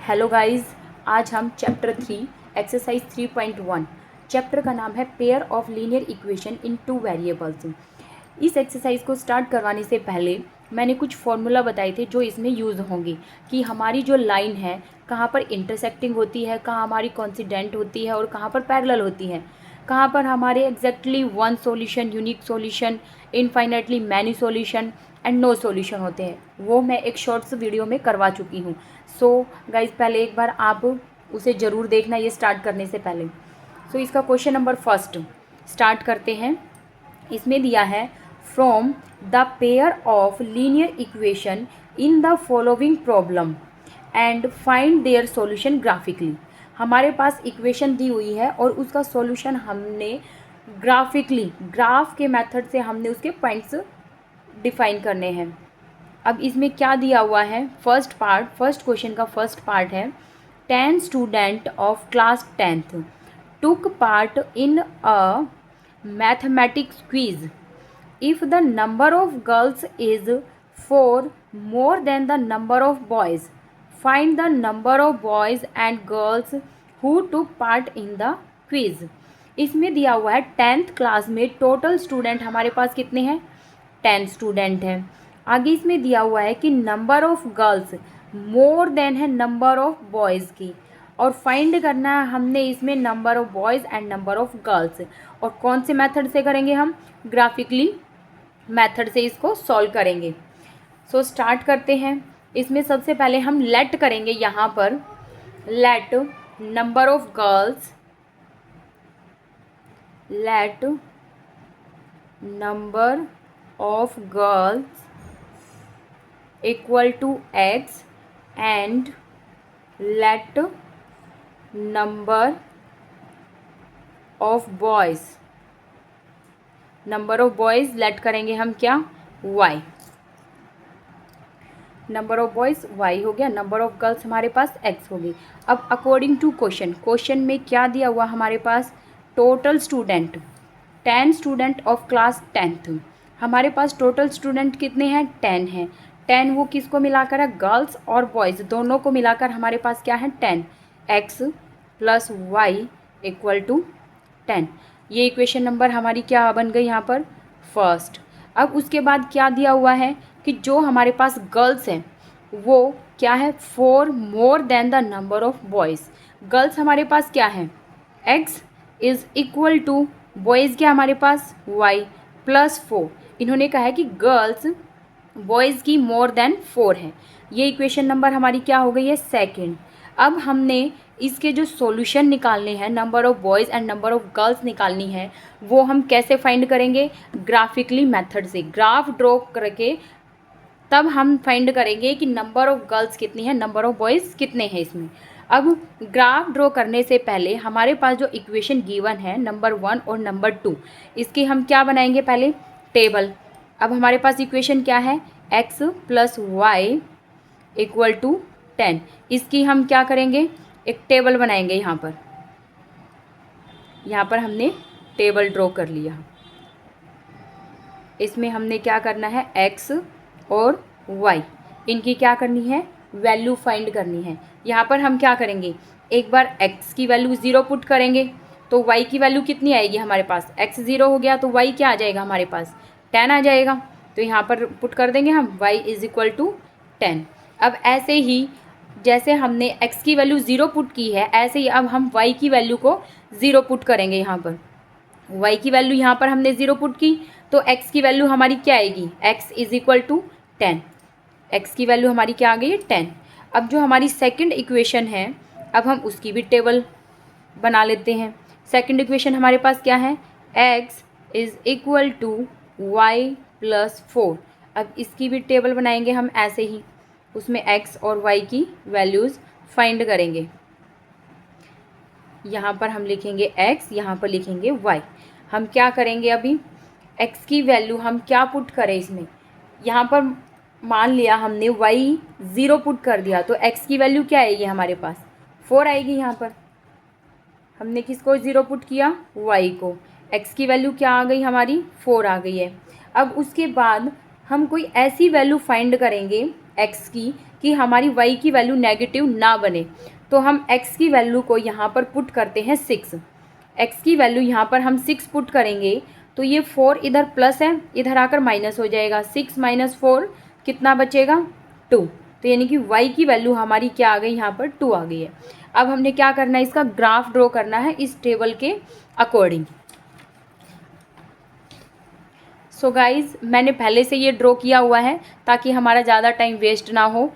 Hello guys, आज हम chapter 3 exercise 3.1 chapter का नाम है pair of linear equation in two variables. इस एक्सरसाइज को स्टार्ट करवाने से पहले मैंने कुछ फॉर्मूला बताए थे जो इसमें यूज़ होंगे कि हमारी जो लाइन है कहाँ पर इंटरसेक्टिंग होती है, कहाँ हमारी कॉन्सिडेंट होती है और कहाँ पर पैरेलल होती है, कहाँ पर हमारे exactly one solution, unique solution, infinitely many solution and no solution होते हैं। वो मैं एक शॉर्ट्स वीडियो में करवा चुकी हूँ। सो गाइज पहले एक बार आप उसे ज़रूर देखना ये स्टार्ट करने से पहले। सो इसका क्वेश्चन नंबर फर्स्ट स्टार्ट करते हैं। इसमें दिया है from the pair of linear equation in the following problem and find their solution graphically. हमारे पास इक्वेशन दी हुई है और उसका सॉल्यूशन हमने ग्राफिकली, ग्राफ के मेथड से हमने उसके पॉइंट्स डिफाइन करने हैं। अब इसमें क्या दिया हुआ है, फर्स्ट क्वेश्चन का फर्स्ट पार्ट है 10 student of class 10th took part in a mathematics quiz. If the number of girls is 4 more than the number of boys, find the number of boys and girls who took part in the quiz. इसमें दिया हुआ है 10th class में total student हमारे पास कितने हैं, 10 student हैं। आगे इसमें दिया हुआ है कि number of girls more than है नंबर ऑफ बॉयज़ की, और फाइंड करना है हमने इसमें number of boys and number of girls. और कौन से मेथड से करेंगे, हम ग्राफिकली मेथड से इसको सॉल्व करेंगे। सो स्टार्ट करते हैं। इसमें सबसे पहले हम लेट करेंगे, यहाँ पर let number of girls, let number of girls equal to x and let number of boys, number of boys let करेंगे हम क्या, y। Number of boys y हो गया, नंबर ऑफ गर्ल्स हमारे पास x होगी। अब अकॉर्डिंग टू क्वेश्चन में क्या दिया हुआ हमारे पास, total student 10 student of class 10th। हमारे पास टोटल स्टूडेंट कितने हैं, 10 हैं। 10 वो किसको मिलाकर है, गर्ल्स और बॉयज़ दोनों को मिलाकर हमारे पास क्या है 10, x plus y equal to 10। ये इक्वेशन नंबर हमारी क्या बन गई यहाँ पर, फर्स्ट। अब उसके बाद क्या दिया हुआ है कि जो हमारे पास गर्ल्स हैं वो क्या है, 4 more than the number of boys. Girls हमारे पास क्या है, x is equal to boys क्या हमारे पास y प्लस 4। इन्होंने कहा है कि गर्ल्स बॉयज़ की मोर देन 4 है। ये इक्वेशन नंबर हमारी क्या हो गई है, सेकंड। अब हमने इसके जो सॉल्यूशन निकालने हैं, number of boys and number of girls निकालनी है, वो हम कैसे फाइंड करेंगे, ग्राफिकली मेथड से ग्राफ ड्रॉ करके तब हम फाइंड करेंगे कि नंबर ऑफ़ गर्ल्स कितनी है, नंबर ऑफ़ बॉयज़ कितने हैं इसमें। अब ग्राफ ड्रॉ करने से पहले हमारे पास जो इक्वेशन गिवन है नंबर 1 और नंबर 2, इसकी हम क्या बनाएंगे, पहले टेबल। अब हमारे पास इक्वेशन क्या है, x plus y equal to 10। इसकी हम क्या करेंगे, एक टेबल बनाएंगे। यहाँ पर हमने टेबल ड्रॉ कर लिया। इसमें हमने क्या करना है, x और y इनकी क्या करनी है, वैल्यू फाइंड करनी है। यहाँ पर हम क्या करेंगे, एक बार x की वैल्यू 0 पुट करेंगे तो y की वैल्यू कितनी आएगी हमारे पास, x 0 हो गया तो y क्या आ जाएगा हमारे पास, 10 आ जाएगा। तो यहाँ पर पुट कर देंगे हम y इज़ इक्वल टू 10। अब ऐसे ही जैसे हमने x की वैल्यू 0 पुट की है, ऐसे ही अब हम y की वैल्यू को 0 पुट करेंगे। यहाँ पर y की वैल्यू यहाँ पर हमने 0 पुट की तो x की वैल्यू हमारी क्या आएगी, x is equal to 10। x की वैल्यू हमारी क्या आ गई है, 10। अब जो हमारी सेकंड इक्वेशन है, अब हम उसकी भी टेबल बना लेते हैं। सेकंड इक्वेशन हमारे पास क्या है, x is equal to y plus 4। अब इसकी भी टेबल बनाएंगे हम ऐसे ही, उसमें x और y की वैल्यूज़ फाइंड करेंगे। यहाँ पर हम लिखेंगे x, यहाँ पर लिखेंगे y। हम क्या करेंगे, अभी x की वैल्यू हम क्या पुट करें इसमें, यहाँ पर मान लिया हमने y 0 पुट कर दिया तो x की वैल्यू क्या आएगी हमारे पास, 4 आएगी। यहाँ पर हमने किसको 0 पुट किया, y को, x की वैल्यू क्या आ गई हमारी, 4 आ गई है। अब उसके बाद हम कोई ऐसी वैल्यू फाइंड करेंगे x की कि हमारी y की वैल्यू नेगेटिव ना बने, तो हम x की वैल्यू को यहाँ पर पुट करते हैं 6। x की वैल्यू यहाँ पर हम 6 पुट करेंगे तो ये 4 इधर प्लस है, इधर आकर माइनस हो जाएगा। 6 माइनस 4 कितना बचेगा? 2। तो यानी कि y की वैल्यू हमारी क्या आ गई? यहाँ पर 2 आ गई है। अब हमने क्या करना है, इसका ग्राफ ड्रॉ करना है इस टेबल के अकॉर्डिंग। सो गाइज मैंने पहले से ये ड्रॉ किया हुआ है ताकि हमारा ज़्यादा टाइम वेस्ट ना हो।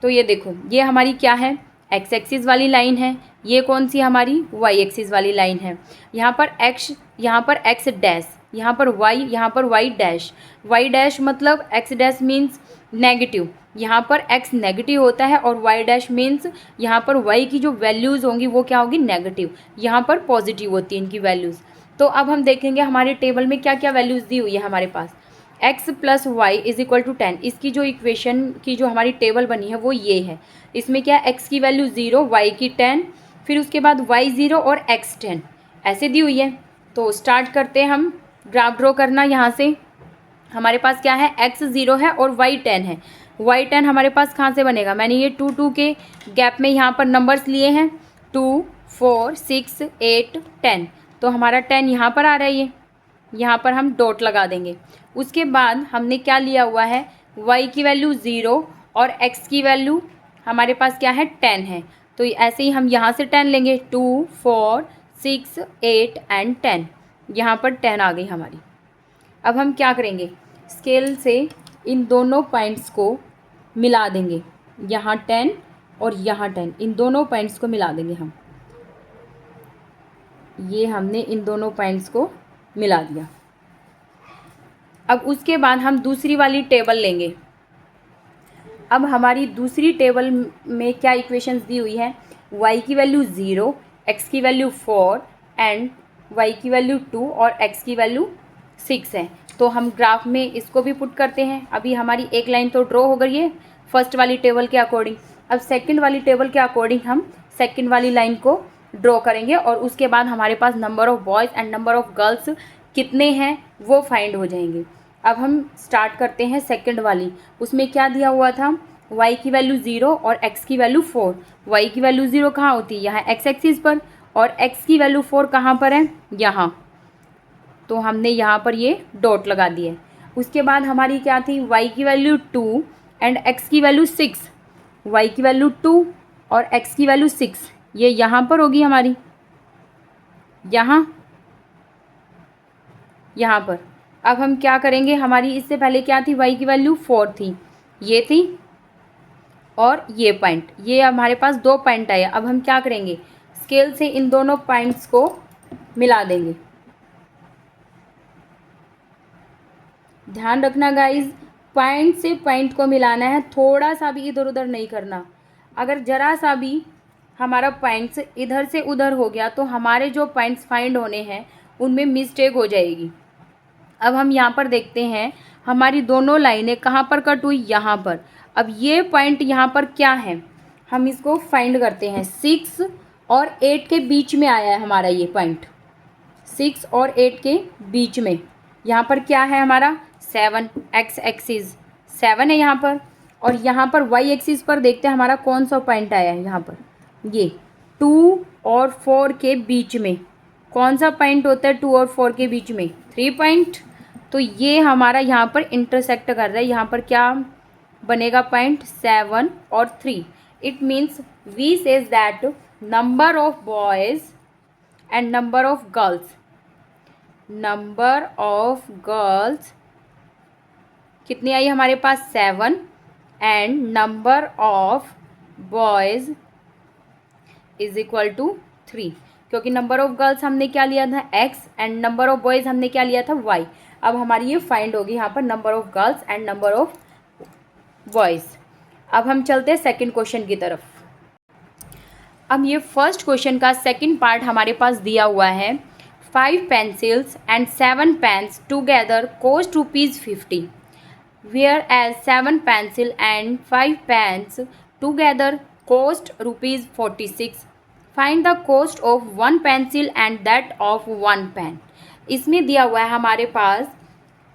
तो ये देखो, ये हमारी क्या है? एक्स एक्सिस वाली लाइन है। ये कौन सी हमारी? वाई एक्सिस वाली लाइन है। यहाँ पर एक्स, यहाँ पर एक्स डैश, यहाँ पर वाई, यहाँ पर वाई डैश। वाई डैश मतलब एक्स डैश मीन्स नेगेटिव, यहाँ पर एक्स नेगेटिव होता है, और वाई डैश मीन्स यहाँ पर वाई की जो वैल्यूज़ होंगी वो क्या होगी? नेगेटिव। यहाँ पर पॉजिटिव होती है इनकी वैल्यूज़। तो अब हम देखेंगे हमारे टेबल में क्या क्या वैल्यूज़ दी हुई है हमारे पास। x plus Y is equal to 10, इसकी जो इक्वेशन की जो हमारी टेबल बनी है वो ये है। इसमें क्या है? x की वैल्यू 0, y की 10, फिर उसके बाद y 0 और x 10 ऐसे दी हुई है। तो स्टार्ट करते हैं हम ग्राफ ड्रॉ करना। यहाँ से हमारे पास क्या है? x 0 है और y 10 है। y 10 हमारे पास कहाँ से बनेगा? मैंने ये 2 2 के गैप में यहाँ पर नंबर्स लिए हैं, 2 4 6 8 10। तो हमारा 10 यहाँ पर आ रहा है, ये यहाँ पर हम डॉट लगा देंगे। उसके बाद हमने क्या लिया हुआ है? y की वैल्यू 0 और x की वैल्यू हमारे पास क्या है? 10 है। तो ऐसे ही हम यहाँ से 10 लेंगे, 2 4 6 8 एंड 10। यहाँ पर 10 आ गई हमारी। अब हम क्या करेंगे? स्केल से इन दोनों पॉइंट्स को मिला देंगे, यहाँ 10 और यहाँ 10, इन दोनों पॉइंट्स को मिला देंगे हम। ये हमने इन दोनों पॉइंट्स को मिला दिया। अब उसके बाद हम दूसरी वाली टेबल लेंगे। अब हमारी दूसरी टेबल में क्या इक्वेशंस दी हुई है? y की वैल्यू 0, x की वैल्यू 4 एंड y की वैल्यू 2 और x की वैल्यू 6 है। तो हम ग्राफ में इसको भी पुट करते हैं। अभी हमारी एक लाइन तो ड्रॉ हो गई है फर्स्ट वाली टेबल के अकॉर्डिंग। अब सेकंड वाली टेबल के अकॉर्डिंग हम सेकंड वाली लाइन को ड्रॉ करेंगे, और उसके बाद हमारे पास number of boys and number of girls कितने हैं वो फाइंड हो जाएंगे। अब हम स्टार्ट करते हैं सेकंड वाली। उसमें क्या दिया हुआ था? y की वैल्यू 0 और x की वैल्यू 4। y की वैल्यू 0 कहाँ होती है? यहाँ x एक्सिस पर, और x की वैल्यू 4 कहाँ पर है? यहाँ। तो हमने यहाँ पर ये डॉट लगा दिए। उसके बाद हमारी क्या थी? y की वैल्यू 2 एंड x की वैल्यू 6। y की वैल्यू 2 और x की वैल्यू 6, ये यहाँ पर होगी हमारी, यहाँ पर। अब हम क्या करेंगे? हमारी इससे पहले क्या थी? y की वैल्यू 4 थी, ये थी, और ये पॉइंट, ये हमारे पास 2 पॉइंट आए। अब हम क्या करेंगे? स्केल से इन दोनों पॉइंट्स को मिला देंगे। ध्यान रखना गाइज, पॉइंट से पॉइंट को मिलाना है, थोड़ा सा भी इधर उधर नहीं करना। अगर ज़रा सा भी हमारा पॉइंट्स इधर से उधर हो गया तो हमारे जो पॉइंट्स फाइंड होने हैं उनमें मिस्टेक हो जाएगी। अब हम यहाँ पर देखते हैं हमारी दोनों लाइनें कहाँ पर कट हुई? यहाँ पर। अब ये पॉइंट यहाँ पर क्या है? हम इसको फाइंड करते हैं। 6 और 8 के बीच में आया है हमारा ये पॉइंट, 6 और 8 के बीच में। यहाँ पर क्या है हमारा? 7, एक्स एक्सिस 7 है यहाँ पर, और यहाँ पर वाई एक्सिस पर देखते हैं हमारा कौन सा पॉइंट आया है। यहाँ पर ये 2 और 4 के बीच में कौन सा पॉइंट होता है? 2 और 4 के बीच में 3 पॉइंट। तो ये हमारा यहाँ पर इंटरसेक्ट कर रहा है। यहाँ पर क्या बनेगा पॉइंट? 7 और 3। It means we says that number of boys and number of girls कितनी आई हमारे पास? 7, and number of boys is equal to 3, क्योंकि नंबर ऑफ गर्ल्स हमने क्या लिया था? x, and number of boys हमने क्या लिया था? y। अब हमारी ये फाइंड होगी यहाँ पर number of girls and number of boys. अब हम चलते हैं सेकंड क्वेश्चन की तरफ। अब ये फर्स्ट क्वेश्चन का सेकंड पार्ट हमारे पास दिया हुआ है। 5 pencils and 7 pens together cost ₹50, whereas 7 pencil and 5 pens together cost ₹46. Find the cost of 1 pencil and that of 1 pen. इसमें दिया हुआ है हमारे पास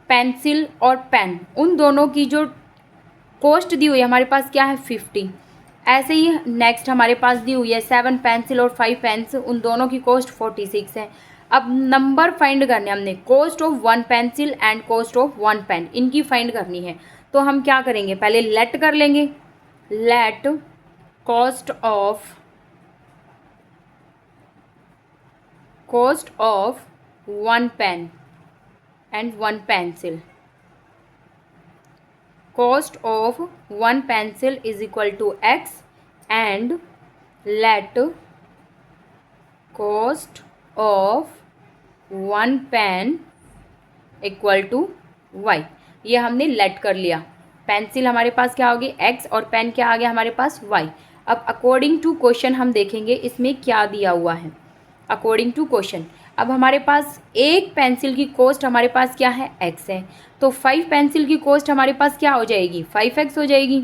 पेंसिल और पेन, उन दोनों की जो कॉस्ट दी हुई है हमारे पास क्या है 50। ऐसे ही नेक्स्ट हमारे पास दी हुई है 7 पेंसिल और 5 पेन्स, उन दोनों की कॉस्ट 46 है। अब नंबर फाइंड करने हमने, cost of 1 pencil and cost of 1 pen, इनकी फाइंड करनी है। तो हम क्या करेंगे, पहले लेट कर लेंगे, let cost of 1 pen and 1 pencil, cost of 1 pencil is equal to x and let cost of 1 pen equal to y। ये हमने लेट कर लिया। पेंसिल हमारे पास क्या होगी x और पेन क्या आ गया हमारे पास y। अब अकॉर्डिंग टू क्वेश्चन हम देखेंगे इसमें क्या दिया हुआ है। अकॉर्डिंग टू क्वेश्चन अब हमारे पास एक पेंसिल की कॉस्ट हमारे पास क्या है x है, तो 5 पेंसिल की कॉस्ट हमारे पास क्या हो जाएगी 5x हो जाएगी,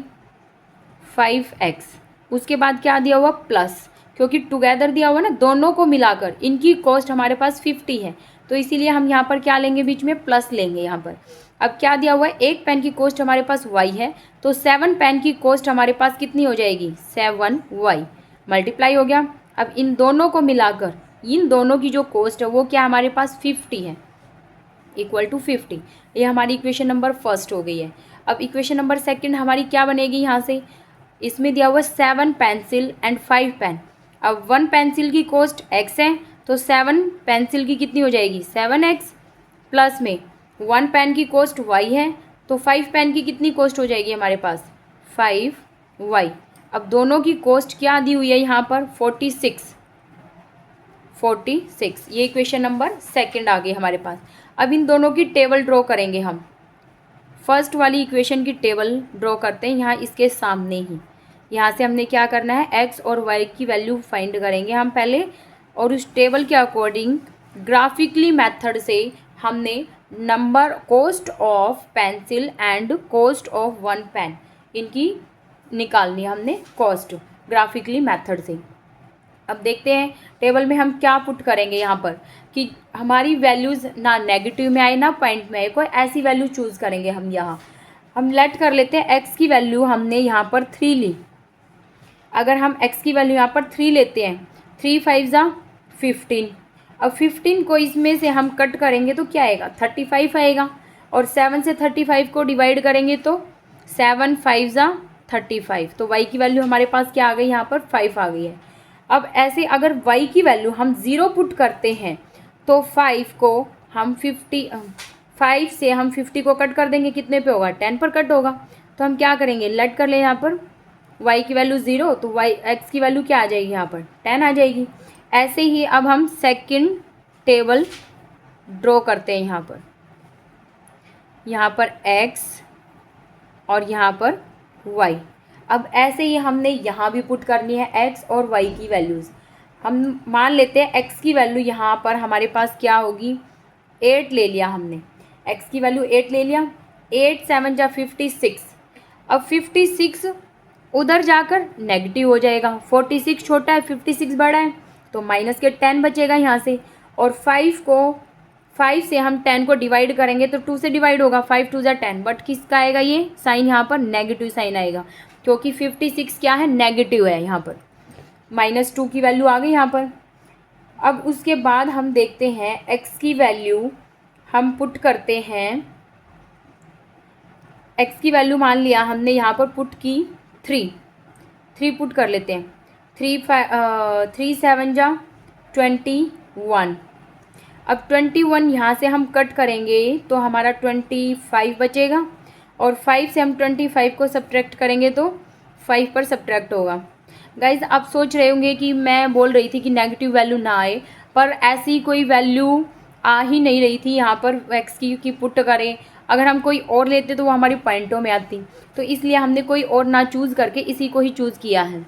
5x। उसके बाद क्या दिया हुआ प्लस, क्योंकि टुगेदर दिया हुआ ना, दोनों को मिलाकर इनकी कॉस्ट हमारे पास 50 है, तो इसीलिए हम यहाँ पर क्या लेंगे, बीच में प्लस लेंगे यहाँ पर। अब क्या दिया हुआ है, एक पेन की कॉस्ट हमारे पास y है, तो 7 पेन की कॉस्ट हमारे पास कितनी हो जाएगी 7y, मल्टीप्लाई हो गया। अब इन दोनों को मिलाकर इन दोनों की जो कॉस्ट है वो क्या हमारे पास 50 है, इक्वल टू 50। ये हमारी इक्वेशन नंबर फर्स्ट हो गई है। अब इक्वेशन नंबर सेकंड हमारी क्या बनेगी, यहाँ से इसमें दिया हुआ 7 पेंसिल एंड 5 पेन। अब 1 पेंसिल की कॉस्ट x है, तो 7 पेंसिल की कितनी हो जाएगी 7x, प्लस में 1 पेन की कॉस्ट y है, तो 5 पेन की कितनी कॉस्ट हो जाएगी हमारे पास 5y। अब दोनों की कॉस्ट क्या दी हुई है यहाँ पर 46, ये इक्वेशन नंबर सेकंड आ गई हमारे पास। अब इन दोनों की टेबल ड्रॉ करेंगे हम। फर्स्ट वाली इक्वेशन की टेबल ड्रॉ करते हैं यहाँ इसके सामने ही। यहाँ से हमने क्या करना है, x और y की वैल्यू फाइंड करेंगे हम पहले, और उस टेबल के अकॉर्डिंग ग्राफिकली मेथड से हमने number cost of pencil and cost of 1 pen इनकी निकालनी है हमने कॉस्ट ग्राफिकली मेथड से। अब देखते हैं टेबल में हम क्या पुट करेंगे यहाँ पर कि हमारी वैल्यूज़ ना नेगेटिव में आए ना पॉइंट में आए, कोई ऐसी वैल्यू चूज़ करेंगे हम। यहाँ हम लेट कर लेते हैं x की वैल्यू हमने यहाँ पर 3 ली। अगर हम x की वैल्यू यहाँ पर 3 लेते हैं, 3 5 ज़ा 15। अब 15 को इसमें से हम कट करेंगे तो क्या आएगा 35 आएगा, और 7 से 35 को डिवाइड करेंगे तो 7 5 ज़ा 35, तो y की वैल्यू हमारे पास क्या आ गई यहाँ पर 5 आ गई है। अब ऐसे अगर y की वैल्यू हम 0 पुट करते हैं तो 5 को हम 5 से हम 50 को कट कर देंगे, कितने पे होगा 10 पर कट होगा। तो हम क्या करेंगे, लेट कर ले यहाँ पर y की वैल्यू 0, तो x की वैल्यू क्या आ जाएगी यहाँ पर 10 आ जाएगी। ऐसे ही अब हम सेकंड टेबल ड्रॉ करते हैं यहाँ पर x और यहाँ पर y। अब ऐसे ही हमने यहाँ भी पुट करनी है x और y की वैल्यूज़। हम मान लेते हैं x की वैल्यू यहाँ पर हमारे पास क्या होगी 8 ले लिया हमने, x की वैल्यू 8 ले लिया, 8 7 जा 56। अब 56 उधर जाकर नेगेटिव हो जाएगा, 46 छोटा है 56 बड़ा है, तो माइनस के 10 बचेगा यहाँ से। और 5 से हम 10 को डिवाइड करेंगे तो 2 से डिवाइड होगा, 5 2 जा 10, बट किसका आएगा ये साइन यहाँ पर नेगेटिव साइन आएगा, क्योंकि 56 क्या है नेगेटिव है यहाँ पर, -2 की वैल्यू आ गई यहाँ पर। अब उसके बाद हम देखते हैं x की वैल्यू हम पुट करते हैं, x की वैल्यू मान लिया हमने यहाँ पर पुट की 3 पुट कर लेते हैं, 3 7 जा 21। अब 21 यहाँ से हम कट करेंगे तो हमारा 25 बचेगा, और 5 से हम 25 को सब्ट्रैक्ट करेंगे तो 5 पर सब्ट्रैक्ट होगा। गाइज आप सोच रहे होंगे कि मैं बोल रही थी कि नेगेटिव वैल्यू ना आए, पर ऐसी कोई वैल्यू आ ही नहीं रही थी यहाँ पर x की पुट करें। अगर हम कोई और लेते तो वो हमारी पॉइंटों में आती, तो इसलिए हमने कोई और ना चूज़ करके इसी को ही चूज़ किया है।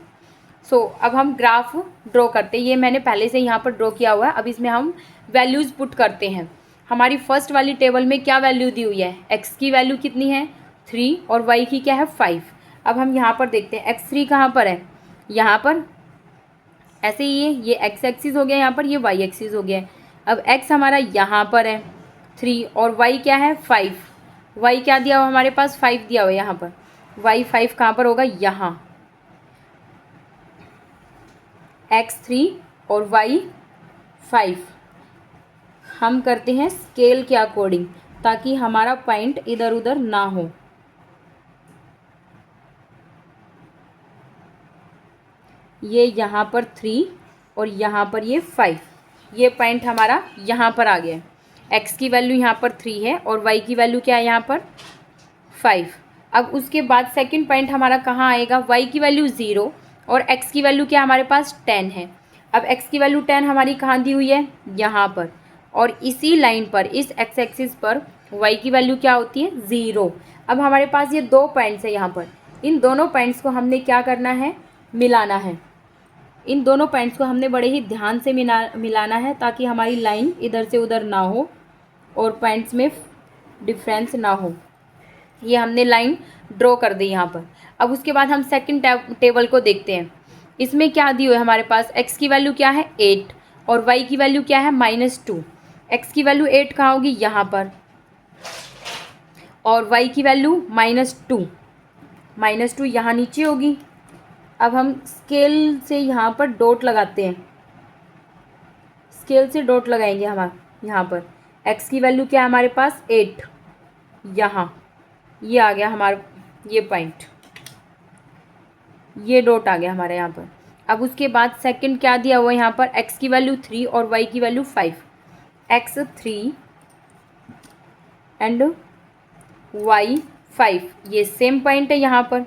अब हम ग्राफ ड्रॉ करते हैं, ये मैंने पहले से यहाँ पर ड्रॉ किया हुआ है। अब इसमें हम वैल्यूज़ पुट करते हैं। हमारी फर्स्ट वाली टेबल में क्या वैल्यू दी हुई है, x की वैल्यू कितनी है 3 और y की क्या है 5। अब हम यहाँ पर देखते हैं x3 कहाँ पर है, यहाँ पर ऐसे ही ये x एक्सिस हो गया, यहाँ पर ये y एक्सिस हो गया है। अब x हमारा यहाँ पर है 3 और y क्या है 5, y क्या दिया हुआ हमारे पास 5 दिया हुआ है यहाँ पर। y5 कहाँ पर होगा, यहाँ x3 और y5 हम करते हैं स्केल के अकॉर्डिंग, ताकि हमारा पॉइंट इधर उधर ना हो। ये यहाँ पर 3 और यहाँ पर ये 5, ये पॉइंट हमारा यहाँ पर आ गया है। x की वैल्यू यहाँ पर 3 है और y की वैल्यू क्या है यहाँ पर 5। अब उसके बाद सेकंड पॉइंट हमारा कहाँ आएगा, y की वैल्यू 0 और x की वैल्यू क्या हमारे पास 10 है। अब x की वैल्यू 10 हमारी कहाँ दी हुई है, यहाँ पर, और इसी लाइन पर इस x एक्सिस पर y की वैल्यू क्या होती है 0। अब हमारे पास ये दो पॉइंट्स है यहाँ पर, इन दोनों पॉइंट्स को हमने क्या करना है, मिलाना है। इन दोनों पॉइंट्स को हमने बड़े ही ध्यान से मिलाना है, ताकि हमारी लाइन इधर से उधर ना हो और पॉइंट्स में डिफरेंस ना हो। ये हमने लाइन ड्रॉ कर दी यहाँ पर। अब उसके बाद हम सेकंड टेबल को देखते हैं। इसमें क्या दी हुई है हमारे पास, x की वैल्यू क्या है 8 और y की वैल्यू क्या है -2। x की वैल्यू 8 कहाँ होगी, यहाँ पर, और y की वैल्यू -2 यहाँ नीचे होगी। अब हम स्केल से यहाँ पर डॉट लगाते हैं, स्केल से डॉट लगाएंगे हम यहाँ पर। x की वैल्यू क्या है हमारे पास 8, यहाँ ये आ गया हमारा, ये पॉइंट, ये डॉट आ गया हमारे यहाँ पर। अब उसके बाद सेकंड क्या दिया हुआ है यहाँ पर, x की वैल्यू 3 और y की वैल्यू 5। x 3 एंड y 5, ये सेम पॉइंट है यहाँ पर।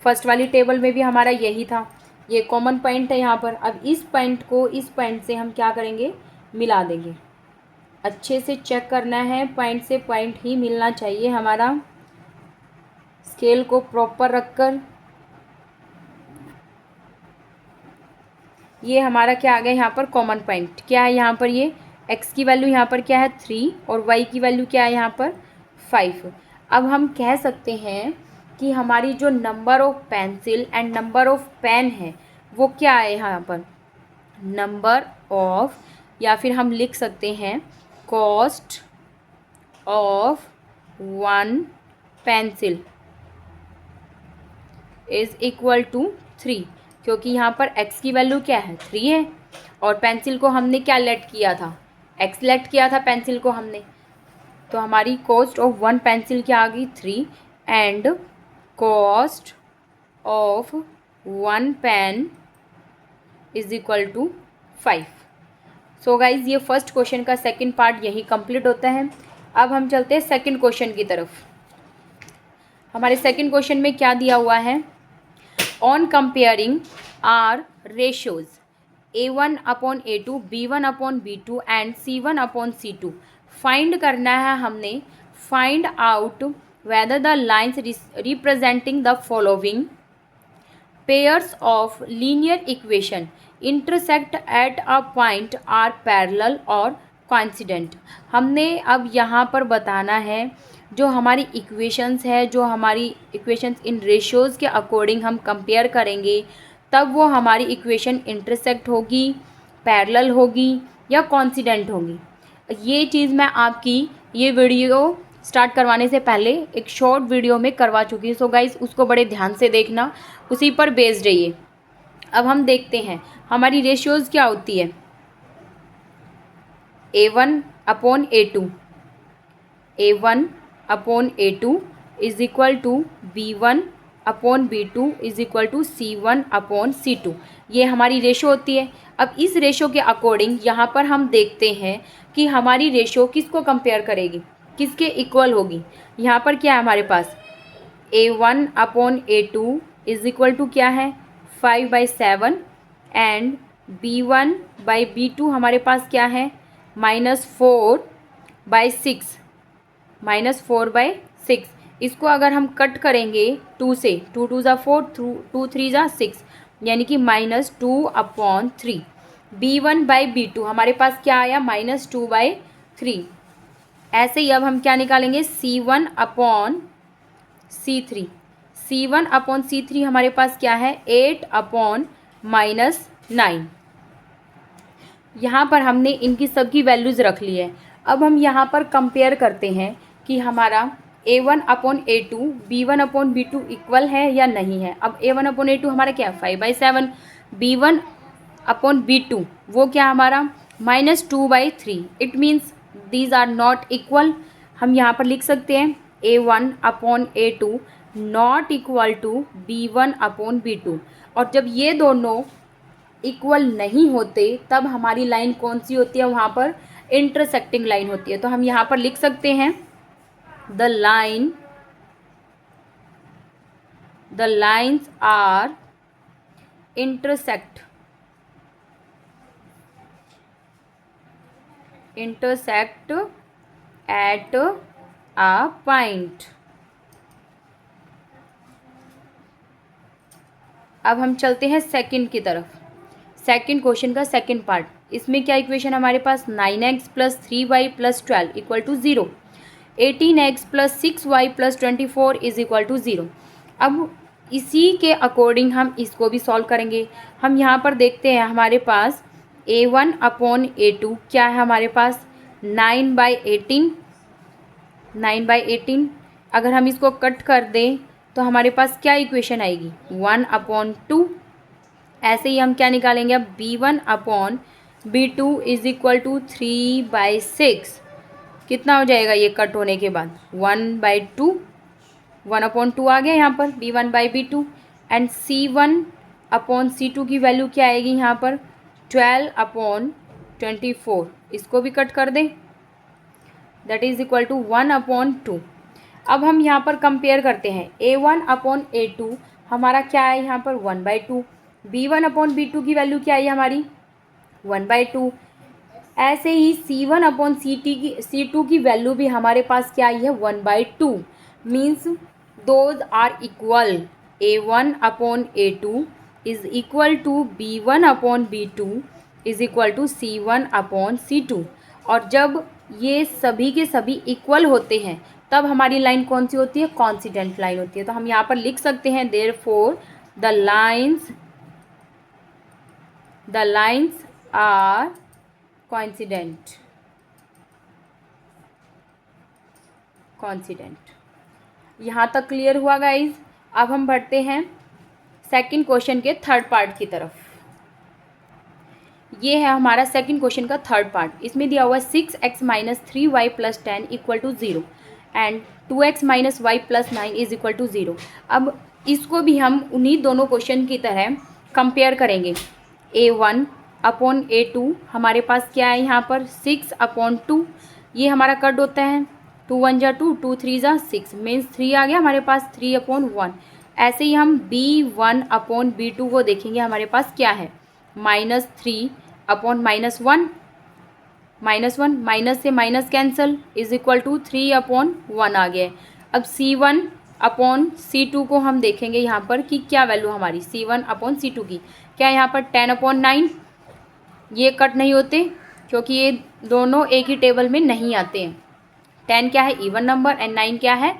फर्स्ट वाली टेबल में भी हमारा यही था, ये कॉमन पॉइंट है यहाँ पर। अब इस पॉइंट को इस पॉइंट से हम क्या करेंगे, मिला देंगे। अच्छे से चेक करना है, पॉइंट से पॉइंट ही मिलना चाहिए हमारा, स्केल को प्रॉपर रखकर। ये हमारा क्या आ गया यहाँ पर, कॉमन पॉइंट क्या है यहाँ पर, ये x की वैल्यू यहाँ पर क्या है 3 और y की वैल्यू क्या है यहाँ पर 5। अब हम कह सकते हैं कि हमारी जो number of pencil and number of pen है वो क्या है यहाँ पर, नंबर ऑफ, या फिर हम लिख सकते हैं cost of 1 pencil is equal to 3, क्योंकि यहाँ पर x की वैल्यू क्या है 3 है और पेंसिल को हमने क्या लेट किया था, x लेट किया था पेंसिल को हमने। तो हमारी कॉस्ट ऑफ 1 पेंसिल क्या आ गई 3 and cost of 1 pen is equal to 5। So guys, ये फर्स्ट क्वेश्चन का सेकंड पार्ट यही कंप्लीट होता है। अब हम चलते हैं सेकंड क्वेश्चन की तरफ। हमारे सेकंड क्वेश्चन में क्या दिया हुआ है, on comparing our ratios A1/A2, B1/B2 and C1/C2, find करना है हमने, find out whether the lines representing the following pairs of linear equation intersect at a point are parallel और coincident। हमने अब यहाँ पर बताना है जो हमारी इक्वेशंस है, जो हमारी इक्वेशंस इन रेशियोज़ के अकॉर्डिंग हम कंपेयर करेंगे, तब वो हमारी इक्वेशन इंटरसेक्ट होगी, पैरेलल होगी या कॉन्सिडेंट होगी। ये चीज़ मैं आपकी ये वीडियो स्टार्ट करवाने से पहले एक शॉर्ट वीडियो में करवा चुकी हूँ। सो गाइस, उसको बड़े ध्यान से देखना, उसी पर बेस्ड रहिए। अब हम देखते हैं हमारी रेशियोज़ क्या होती है, A1/A2, A1/A2 is equal to B1/B2 is equal to C1/C2, ये हमारी रेशो होती है। अब इस रेशो के अकॉर्डिंग यहाँ पर हम देखते हैं कि हमारी रेशो किसको कंपेयर करेगी, किसके इक्वल होगी। यहाँ पर क्या है हमारे पास, A1/A2 इज इक्वल टू क्या है 5/7 एंड B1/B2 हमारे पास क्या है -4/6, -4/6। इसको अगर हम कट करेंगे 2 से, 2 2 ज़ा 4, 2 3 ज़ा 6, यानी कि -2/3। B1/B2 हमारे पास क्या आया -2/3। ऐसे ही अब हम क्या निकालेंगे, C1/C3। C1/C3 हमारे पास क्या है 8/-9। यहाँ पर हमने इनकी सबकी वैल्यूज़ रख ली है। अब हम यहाँ पर कंपेयर करते हैं कि हमारा A1/A2 B1/B2 इक्वल है या नहीं है। अब A1/A2 हमारा क्या है 5/7, B1/B2 वो क्या हमारा -2/3। It means these are not equal. हम यहाँ पर लिख सकते हैं A1/A2 not equal to B1/B2। और जब ये दोनों इक्वल नहीं होते तब हमारी लाइन कौन सी होती है, वहाँ पर इंटरसेक्टिंग लाइन होती है। तो हम यहाँ पर लिख सकते हैं the lines are intersect at a point। अब हम चलते हैं सेकंड की तरफ। सेकंड क्वेश्चन का सेकंड पार्ट, इसमें क्या इक्वेशन हमारे पास 9x + 3y + 12 = 0, 18x + 6y + 24 = 0। अब इसी के अकॉर्डिंग हम इसको भी सॉल्व करेंगे। हम यहाँ पर देखते हैं हमारे पास A1/A2 क्या है हमारे पास 9/18। अगर हम इसको कट कर दें तो हमारे पास क्या इक्वेशन आएगी 1/2। ऐसे ही हम क्या निकालेंगे अब B1/B2 = 3/6। कितना हो जाएगा ये कट होने के बाद 1/2, 1/2 आ गया यहाँ पर B1/B2। एंड C1/C2 की वैल्यू क्या आएगी यहाँ पर 12/24। इसको भी कट कर दें, दैट इज इक्वल टू 1/2। अब हम यहाँ पर कंपेयर करते हैं A1/A2 हमारा क्या है यहाँ पर 1/2, B1/B2 की वैल्यू क्या है हमारी 1/2। ऐसे ही C1/C2 की वैल्यू भी हमारे पास क्या आई है 1/2। Means those are equal. A1/A2 is equal to B1/B2 is equal to C1/C2। और जब ये सभी के सभी इक्वल होते हैं तब हमारी लाइन कौन सी होती है कॉन्सिडेंट लाइन होती है। तो हम यहाँ पर लिख सकते हैं therefore the lines are coincident. यहाँ तक क्लियर हुआ गाइज। अब हम बढ़ते हैं सेकंड क्वेश्चन के थर्ड पार्ट की तरफ। ये है हमारा सेकंड क्वेश्चन का थर्ड पार्ट। इसमें दिया हुआ है 6x - 3y + 10 = 0 and 2x - y + 9 = 0। अब इसको भी हम उन्हीं दोनों क्वेश्चन की तरह कंपेयर करेंगे। A1/A2 हमारे पास क्या है यहाँ पर 6/2। ये हमारा कट होता है 2 × 1 = 2, 2 × 3 = 6 मीन्स 3 आ गया हमारे पास 3/1। ऐसे ही हम B1/B2 को देखेंगे हमारे पास क्या है -3/-1, -1 माइनस से minus cancel is equal to 3/1 आ गया है। अब C1/C2 को हम देखेंगे यहाँ पर कि क्या वैल्यू हमारी C1/C2 की क्या है यहाँ पर 10/9। ये कट नहीं होते क्योंकि ये दोनों एक ही टेबल में नहीं आते हैं। 10 क्या है इवन नंबर एंड 9 क्या है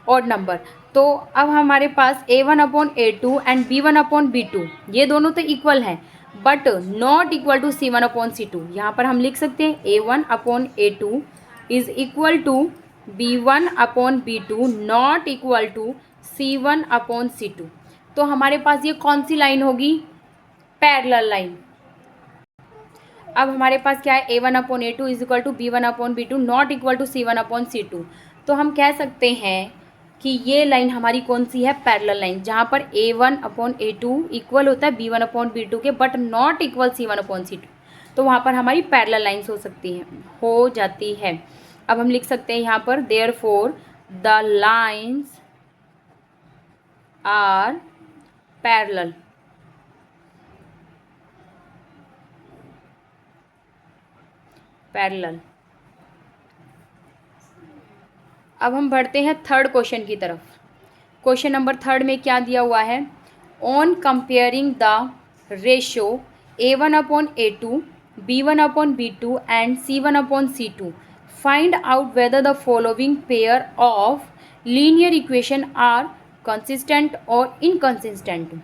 ऑड नंबर। तो अब हमारे पास A1/A2 एंड B1/B2 ये दोनों तो इक्वल हैं but not equal to C1/C2। यहाँ पर हम लिख सकते हैं A1/A2 is equal to B1/B2 not equal to C1/C2। तो हमारे पास ये कौन सी लाइन होगी पैरेलल लाइन। अब हमारे पास क्या है A1/A2 is equal to B1/B2 not equal to C1/C2। तो हम कह सकते हैं कि ये लाइन हमारी कौन सी है पैरेलल लाइन, जहाँ पर A1/A2 इक्वल होता है B1/B2 के बट नॉट इक्वल C1/C2। तो वहाँ पर हमारी पैरेलल लाइन्स हो जाती है। अब हम लिख सकते हैं यहाँ पर therefore the lines are parallel. अब हम बढ़ते हैं थर्ड क्वेश्चन की तरफ। क्वेश्चन नंबर थर्ड में क्या दिया हुआ है on comparing the ratio A1/A2 B1/B2 and C1/C2 find out whether the following pair of linear equation are consistent और इनकंसिस्टेंट।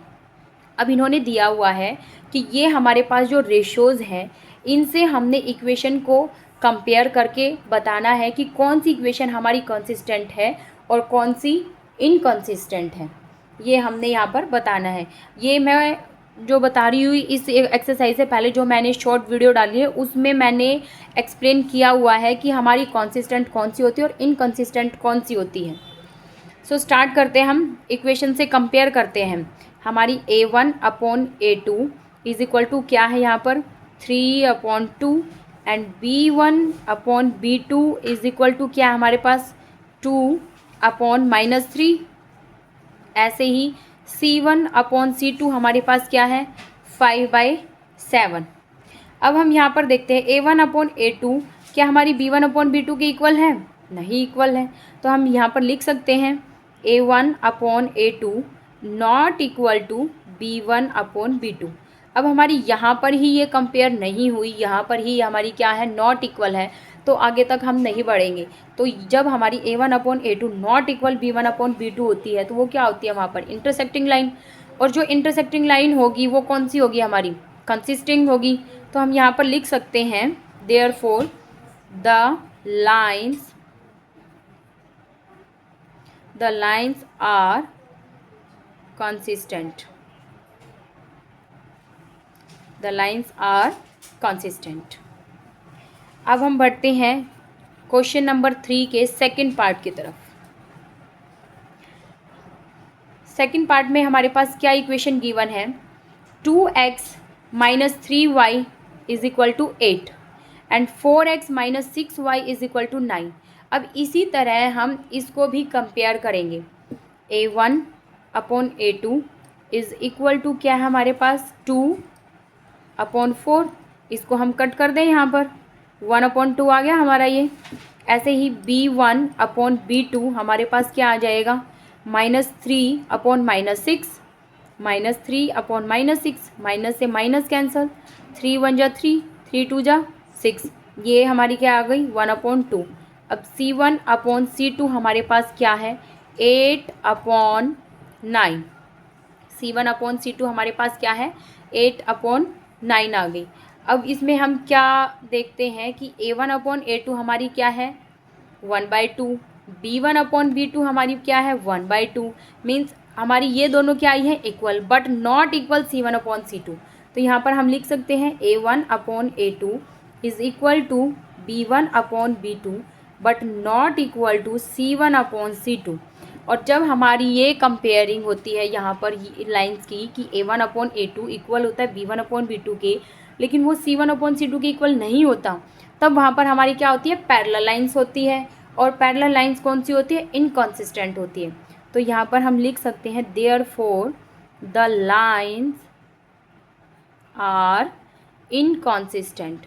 अब इन्होंने दिया हुआ है कि ये हमारे पास जो रेशोज़ हैं इनसे हमने इक्वेशन को कंपेयर करके बताना है कि कौन सी इक्वेशन हमारी कंसिस्टेंट है और कौन सी इनकंसिस्टेंट है, ये हमने यहाँ पर बताना है। ये मैं जो बता रही हूँ इस एक्सरसाइज से पहले जो मैंने शॉर्ट वीडियो डाली है उसमें मैंने एक्सप्लेन किया हुआ है कि हमारी कंसिस्टेंट कौन सी होती है और इनकंसिस्टेंट कौन सी होती है। सो स्टार्ट करते हैं, हम इक्वेशन से कंपेयर करते हैं। हमारी A1/A2 इज इक्वल टू क्या है यहाँ पर 3/2 and B1/B2 is equal to क्या है हमारे पास 2/-3। ऐसे ही C1/C2 हमारे पास क्या है 5/7। अब हम यहाँ पर देखते हैं A1/A2 क्या हमारी B1/B2 के इक्वल है, नहीं इक्वल है। तो हम यहाँ पर लिख सकते हैं A1/A2 not equal to B1/B2। अब हमारी यहाँ पर ही ये कंपेयर नहीं हुई, यहाँ पर ही हमारी क्या है नॉट इक्वल है, तो आगे तक हम नहीं बढ़ेंगे। तो जब हमारी A1/A2 नॉट इक्वल B1/B2 होती है तो वो क्या होती है वहाँ पर इंटरसेक्टिंग लाइन। और जो इंटरसेक्टिंग लाइन होगी वो कौन सी होगी हमारी कंसिस्टिंग होगी। तो हम यहाँ पर लिख सकते हैं therefore the lines are consistent, the lines are consistent। अब हम बढ़ते हैं क्वेश्चन नंबर 3 के सेकंड पार्ट की तरफ। सेकंड पार्ट में हमारे पास क्या इक्वेशन गिवन है 2x - 3y is equal to 8 and 4x - 6y is equal to 9। अब इसी तरह हम इसको भी कंपेयर करेंगे। A1/A2 इज इक्वल टू क्या है हमारे पास 2/4। इसको हम कट कर दें, यहाँ पर 1/2 आ गया हमारा ये। ऐसे ही B1/B2 हमारे पास क्या आ जाएगा -3/-6 -3/-6 माइनस से माइनस कैंसल 3 1 जा 3 3 2 जा 6, ये हमारी क्या आ गई 1/2। अब C1/C2 हमारे पास क्या है 8/9। C1/C2 हमारे पास क्या है 8/9 आ गई। अब इसमें हम क्या देखते हैं कि A1/A2 हमारी क्या है 1/2, B1/B2 हमारी क्या है 1/2। मीन्स हमारी ये दोनों क्या आई है equal but not equal C1/C2। तो यहाँ पर हम लिख सकते हैं A1/A2 is equal to B1/B2 but not equal to C1/C2। और जब हमारी ये कंपेयरिंग होती है यहाँ पर लाइंस की कि A1/A2 इक्वल होता है B1/B2 के, लेकिन वो C1/C2 के इक्वल नहीं होता, तब वहाँ पर हमारी क्या होती है पैरेलल लाइंस होती है। और पैरेलल लाइंस कौन सी होती है इनकंसिस्टेंट होती है। तो यहाँ पर हम लिख सकते हैं therefore the lines are inconsistent.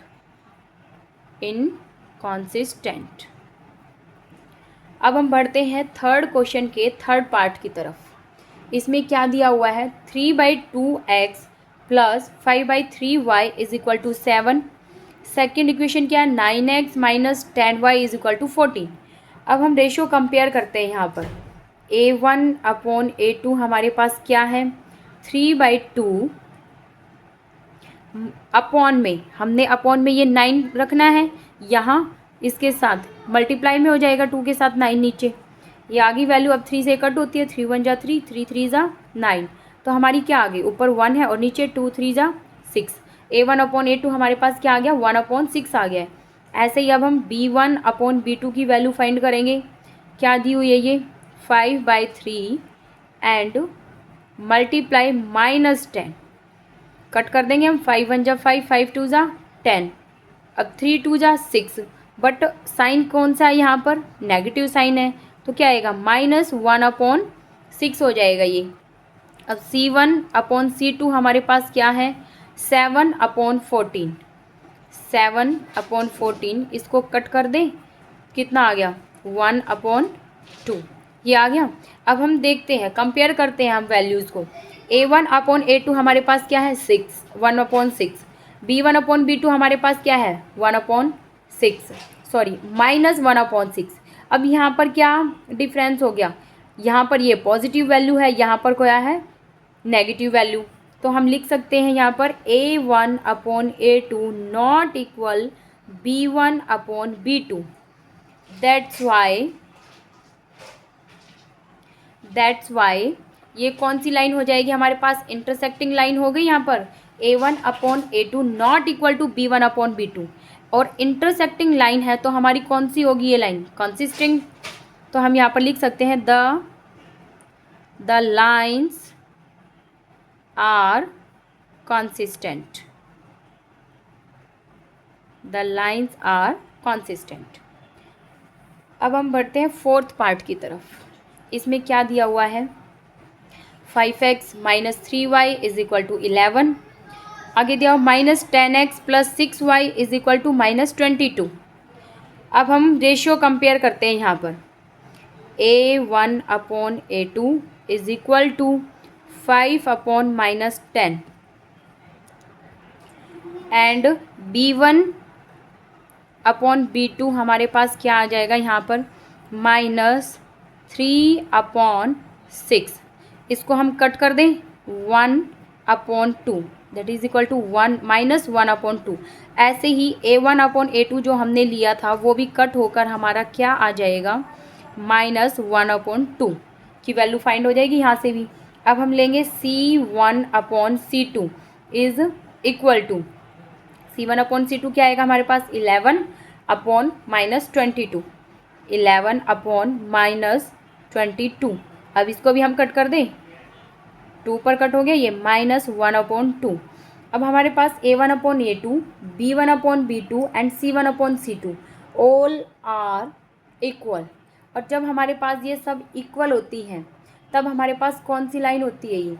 अब हम बढ़ते हैं थर्ड क्वेश्चन के थर्ड पार्ट की तरफ। इसमें क्या दिया हुआ है 3/2x plus 5/3y is equal to 7। Second equation क्या है 9x minus 10y is equal to 14। अब हम रेशियो कंपेयर करते हैं। यहाँ पर A1/A2 हमारे पास क्या है 3/2 अपॉन में, हमने अपॉन में ये 9 रखना है, यहाँ इसके साथ मल्टीप्लाई में हो जाएगा 2 के साथ 9 नीचे, ये आगे वैल्यू अब 3 से कट होती है 3 1 जा 3 3 3 जा 9। तो हमारी क्या आ गई ऊपर 1 है और नीचे 2 3 जा 6। A1/A2 हमारे पास क्या आ गया 1/6 आ गया है। ऐसे ही अब हम B1/B2 की वैल्यू फाइंड करेंगे। क्या दी हुई है ये 5/3 एंड मल्टीप्लाई -10, कट कर देंगे हम 5 1 जा 5 5 2 जा 10, अब 3 2 जा 6, बट साइन कौन सा है यहाँ पर नेगेटिव साइन है, तो क्या आएगा -1/6 हो जाएगा ये। अब C1/C2 हमारे पास क्या है 7/14, 7/14 इसको कट कर दें, कितना आ गया 1/2, ये आ गया। अब हम देखते हैं कंपेयर करते हैं हम वैल्यूज़ को। A1/A2 हमारे पास क्या है 1/6, B1/B2 हमारे पास क्या है 1/6, सॉरी -1/6। अब यहाँ पर क्या डिफरेंस हो गया, यहाँ पर ये पॉजिटिव वैल्यू है, यहाँ पर क्या है नेगेटिव वैल्यू। तो हम लिख सकते हैं यहाँ पर A1/A2 not equal B1/B2। That's why that's why ये कौन सी लाइन हो जाएगी हमारे पास, इंटरसेक्टिंग लाइन हो गई यहाँ पर, A1/A2 not equal to B1/B2, और इंटरसेक्टिंग लाइन है तो हमारी कौन सी होगी ये लाइन, कंसिस्टिंग। तो हम यहाँ पर लिख सकते हैं the lines are consistent, the lines are consistent। अब हम बढ़ते हैं फोर्थ पार्ट की तरफ। इसमें क्या दिया हुआ है, 5x - 3y = 11। आगे दिया हुआ -10x + 6y = -22। अब हम रेशियो कंपेयर करते हैं यहाँ पर, A1/A2 = 5/-10 एंड B1/B2 हमारे पास क्या आ जाएगा यहाँ पर, -3/6। इसको हम कट कर दें, 1/2 दैट इज इक्वल टू 1 - 1/2। ऐसे ही A1/A2 जो हमने लिया था वो भी कट होकर हमारा क्या आ जाएगा, -1/2 की वैल्यू फाइंड हो जाएगी यहाँ से भी। अब हम लेंगे C1/C2 is equal to, C1/C2 क्या आएगा हमारे पास, 11/-22, 11/-22। अब इसको भी हम कट कर दें, 2 पर कट हो गया ये, -1/2। अब हमारे पास A1/A2, B1/B2 and C1/C2 all are equal. और जब हमारे पास ये सब इक्वल होती हैं तब हमारे पास कौन सी लाइन होती है, ये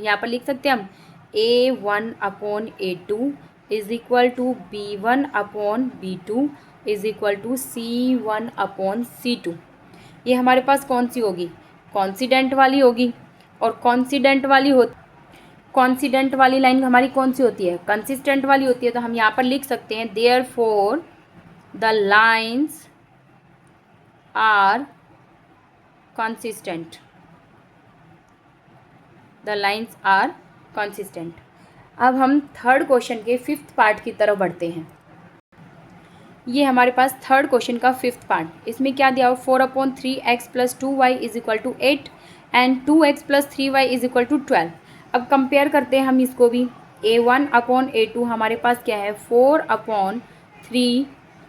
यहाँ पर लिख सकते हैं हम, A1/A2 = B1/B2 = C1/C2। ये हमारे पास कौन सी होगी, कॉन्सिडेंट वाली होगी। और कॉन्सिडेंट वाली लाइन हमारी कौन सी होती है, कंसिस्टेंट वाली होती है। तो हम यहाँ पर लिख सकते हैं, therefore the lines are consistent, the lines are consistent। अब हम थर्ड क्वेश्चन के फिफ्थ पार्ट की तरफ बढ़ते हैं। ये हमारे पास थर्ड क्वेश्चन का फिफ्थ पार्ट। इसमें क्या दिया हुआ, 4/3x + 2y = 8 and 2x + 3y = 12। अब कंपेयर करते हैं हम इसको भी, A1/A2 हमारे पास क्या है, 4/3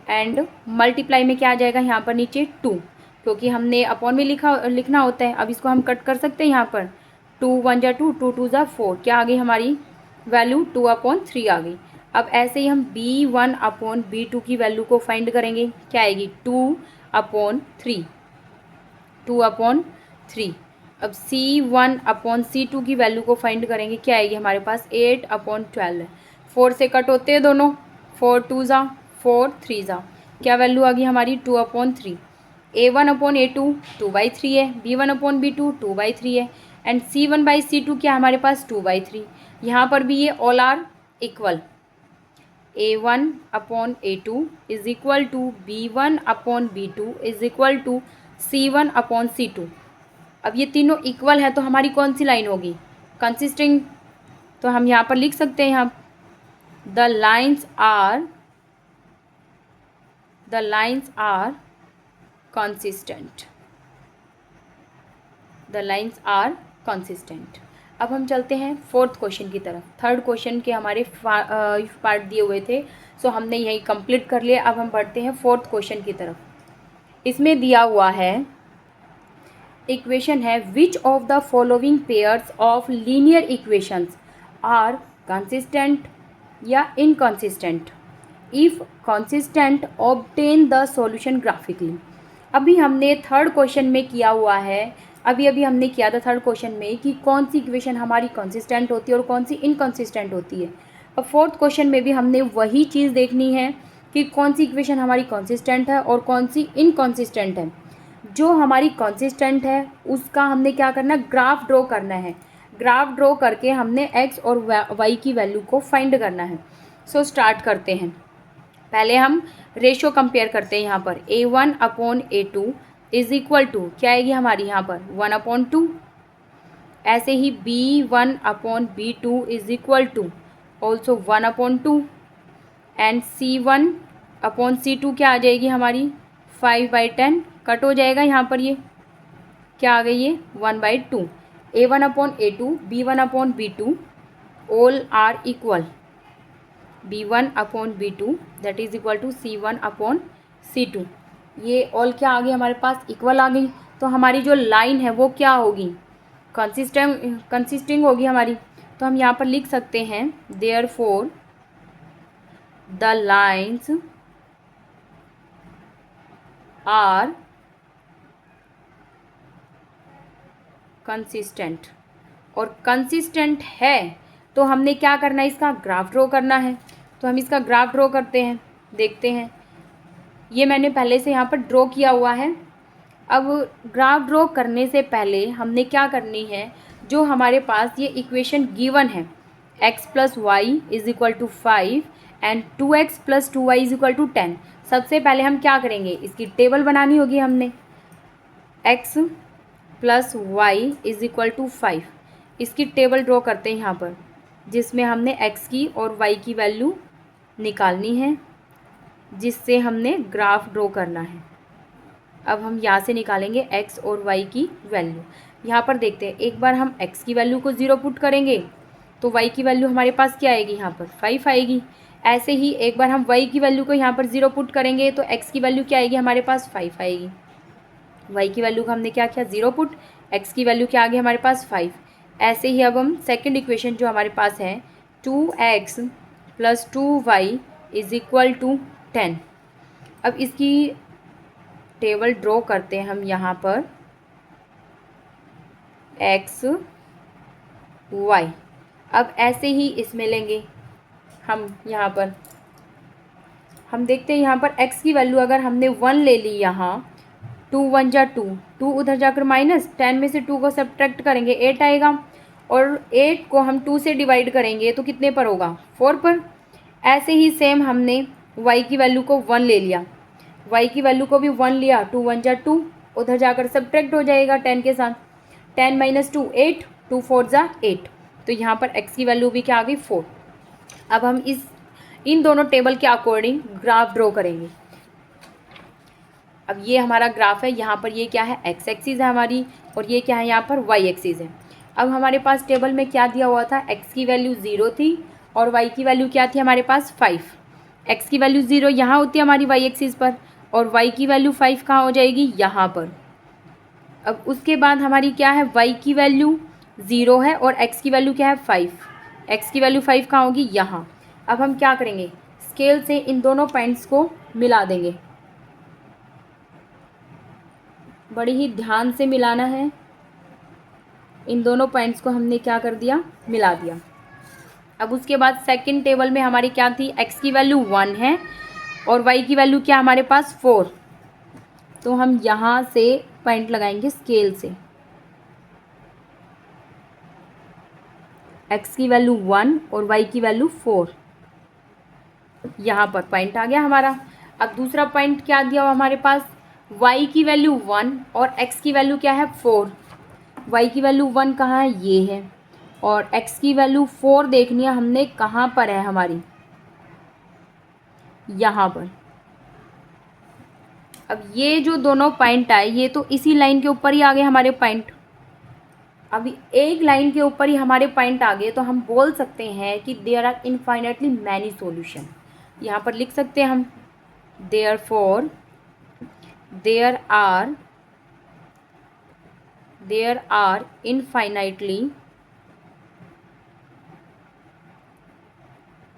एंड मल्टीप्लाई में क्या आ जाएगा यहाँ पर नीचे 2, क्योंकि हमने अपॉन में लिखना होता है। अब इसको हम कट कर सकते हैं यहाँ पर, 2 × 1 = 2, 2 × 2 = 4, क्या आ गई हमारी वैल्यू, 2/3 आ गई। अब ऐसे ही हम B1/B2 की वैल्यू को फाइंड करेंगे, क्या आएगी, 2/3, 2/3। अब C1/C2 की वैल्यू को फाइंड करेंगे, क्या आएगी हमारे पास, 8/12। 4 से कट होते हैं दोनों, 4 × 2 = 4, 3 = क्या वैल्यू आ गई हमारी, 2/3। A1/A2 2/3 है, B1/B2 2/3 है एंड C1/C2 क्या हमारे पास, 2/3। यहाँ पर भी ये all are equal, A1/A2 = B1/B2 = C1/C2। अब ये तीनों इक्वल है तो हमारी कौन सी लाइन होगी, कंसिस्टिंग। तो हम यहाँ पर लिख सकते हैं, यहाँ the lines are consistent, the lines are consistent। अब हम चलते हैं फोर्थ क्वेश्चन की तरफ। थर्ड क्वेश्चन के हमारे पार्ट दिए हुए थे, सो हमने यही कंप्लीट कर लिया। अब हम बढ़ते हैं फोर्थ क्वेश्चन की तरफ। इसमें दिया हुआ है, इक्वेशन है, which of the following pairs of linear equations are consistent या inconsistent, if consistent obtain the solution graphically. अभी हमने थर्ड क्वेश्चन में किया हुआ है, अभी हमने किया था थर्ड क्वेश्चन में कि कौन सी इक्वेशन हमारी कंसिस्टेंट होती है और कौन सी इनकंसिस्टेंट होती है। अब फोर्थ क्वेश्चन में भी हमने वही चीज़ देखनी है कि कौन सी इक्वेशन हमारी कंसिस्टेंट है और कौन सी इनकंसिस्टेंट है। जो हमारी कंसिस्टेंट है उसका हमने क्या करना है, ग्राफ ड्रॉ करना है। ग्राफ ड्रॉ करके हमने x और y की वैल्यू को फाइंड करना है। सो स्टार्ट करते हैं। पहले हम रेशियो कंपेयर करते हैं। यहाँ पर A1/A2 = क्या आएगी हमारी यहाँ पर, 1/2। ऐसे ही B1/B2 = ऑल्सो 1/2 एंड C1/C2 क्या आ जाएगी हमारी, 5/10। कट हो जाएगा यहाँ पर ये, क्या आ गई ये 1/2। A1/A2 B1/B2 all are equal B1/B2 that is equal to C1/C2। ये ऑल क्या आ गई हमारे पास, इक्वल आ गई। तो हमारी जो लाइन है वो क्या होगी, कंसिस्टिंग होगी हमारी। तो हम यहाँ पर लिख सकते हैं therefore the lines are consistent. और कंसिस्टेंट है तो हमने क्या करना है, इसका ग्राफ ड्रॉ करना है। तो हम इसका ग्राफ ड्रॉ करते हैं, देखते हैं। ये मैंने पहले से यहाँ पर ड्रॉ किया हुआ है। अब ग्राफ ड्रॉ करने से पहले हमने क्या करनी है, जो हमारे पास ये इक्वेशन गिवन है x + y = 5 and 2x + 2y = 10। सबसे पहले हम क्या करेंगे, इसकी टेबल बनानी होगी हमने। x + y = 5 इसकी टेबल ड्रॉ करते हैं यहाँ पर, जिसमें हमने x की और y की वैल्यू निकालनी है, जिससे हमने ग्राफ ड्रॉ करना है। अब हम यहाँ से निकालेंगे x और y की वैल्यू। यहाँ पर देखते हैं, एक बार हम x की वैल्यू को 0 पुट करेंगे तो y की वैल्यू हमारे पास क्या आएगी, यहाँ पर 5 आएगी। ऐसे ही एक बार हम y की वैल्यू को यहाँ पर 0 पुट करेंगे तो x की वैल्यू क्या आएगी, हमारे पास 5 आएगी। y की वैल्यू को हमने क्या किया, 0 पुट, x की वैल्यू क्या आ गई हमारे पास 5। ऐसे ही अब हम सेकेंड इक्वेशन जो हमारे पास है 2x + 2y = 10। अब इसकी टेबल ड्रॉ करते हैं हम यहाँ पर x y। अब ऐसे ही इसमें लेंगे हम, यहाँ पर हम देखते हैं यहाँ पर x की वैल्यू अगर हमने 1 ले ली, यहाँ 2 × 1 = 2, 2 उधर जाकर माइनस, 10 में से 2 को सब्ट्रैक्ट करेंगे 8 आएगा, और 8 को हम 2 से डिवाइड करेंगे तो कितने पर होगा, 4 पर। ऐसे ही सेम हमने y की वैल्यू को 1 ले लिया, y की वैल्यू को भी 1 लिया, 2 × 1 = 2, उधर जाकर सब्ट्रैक्ट हो जाएगा 10 के साथ, 10 - 2 8, 2 × 4 = 8। तो यहाँ पर x की वैल्यू भी क्या आ गई, 4। अब हम इन दोनों टेबल के अकॉर्डिंग ग्राफ ड्रॉ करेंगे। अब ये हमारा ग्राफ है, यहाँ पर ये क्या है, x एक्सिस है हमारी, और ये क्या है, यहाँ पर y एक्सिस है। अब हमारे पास टेबल में क्या दिया हुआ था, x की वैल्यू 0 थी और y की वैल्यू क्या थी हमारे पास 5। x की वैल्यू 0 यहाँ होती है हमारी y एक्सिस पर, और y की वैल्यू 5 कहाँ हो जाएगी, यहाँ पर। अब उसके बाद हमारी क्या है, y की वैल्यू 0 है और x की वैल्यू क्या है 5। x की वैल्यू 5 कहाँ होगी, यहाँ। अब हम क्या करेंगे, स्केल से इन दोनों पॉइंट्स को मिला देंगे। बड़ी ही ध्यान से मिलाना है। इन दोनों पॉइंट्स को हमने क्या कर दिया, मिला दिया। अब उसके बाद सेकंड टेबल में हमारी क्या थी, x की वैल्यू 1 है और y की वैल्यू क्या हमारे पास 4। तो हम यहाँ से पॉइंट लगाएंगे स्केल से, x की वैल्यू 1 और y की वैल्यू 4, यहाँ पर पॉइंट आ गया हमारा। अब दूसरा पॉइंट क्या दिया हुआ हमारे पास, y की वैल्यू 1 और x की वैल्यू क्या है 4। y की वैल्यू 1 कहाँ है, ये है, और x की वैल्यू 4 देखनी है हमने, कहाँ पर है हमारी, यहाँ पर। अब ये जो दोनों पॉइंट आए, ये तो इसी लाइन के ऊपर ही आ गए हमारे पॉइंट। अभी एक लाइन के ऊपर ही हमारे पॉइंट आ गए, तो हम बोल सकते हैं कि there are infinitely many solution. यहाँ पर लिख सकते हैं हम, therefore there are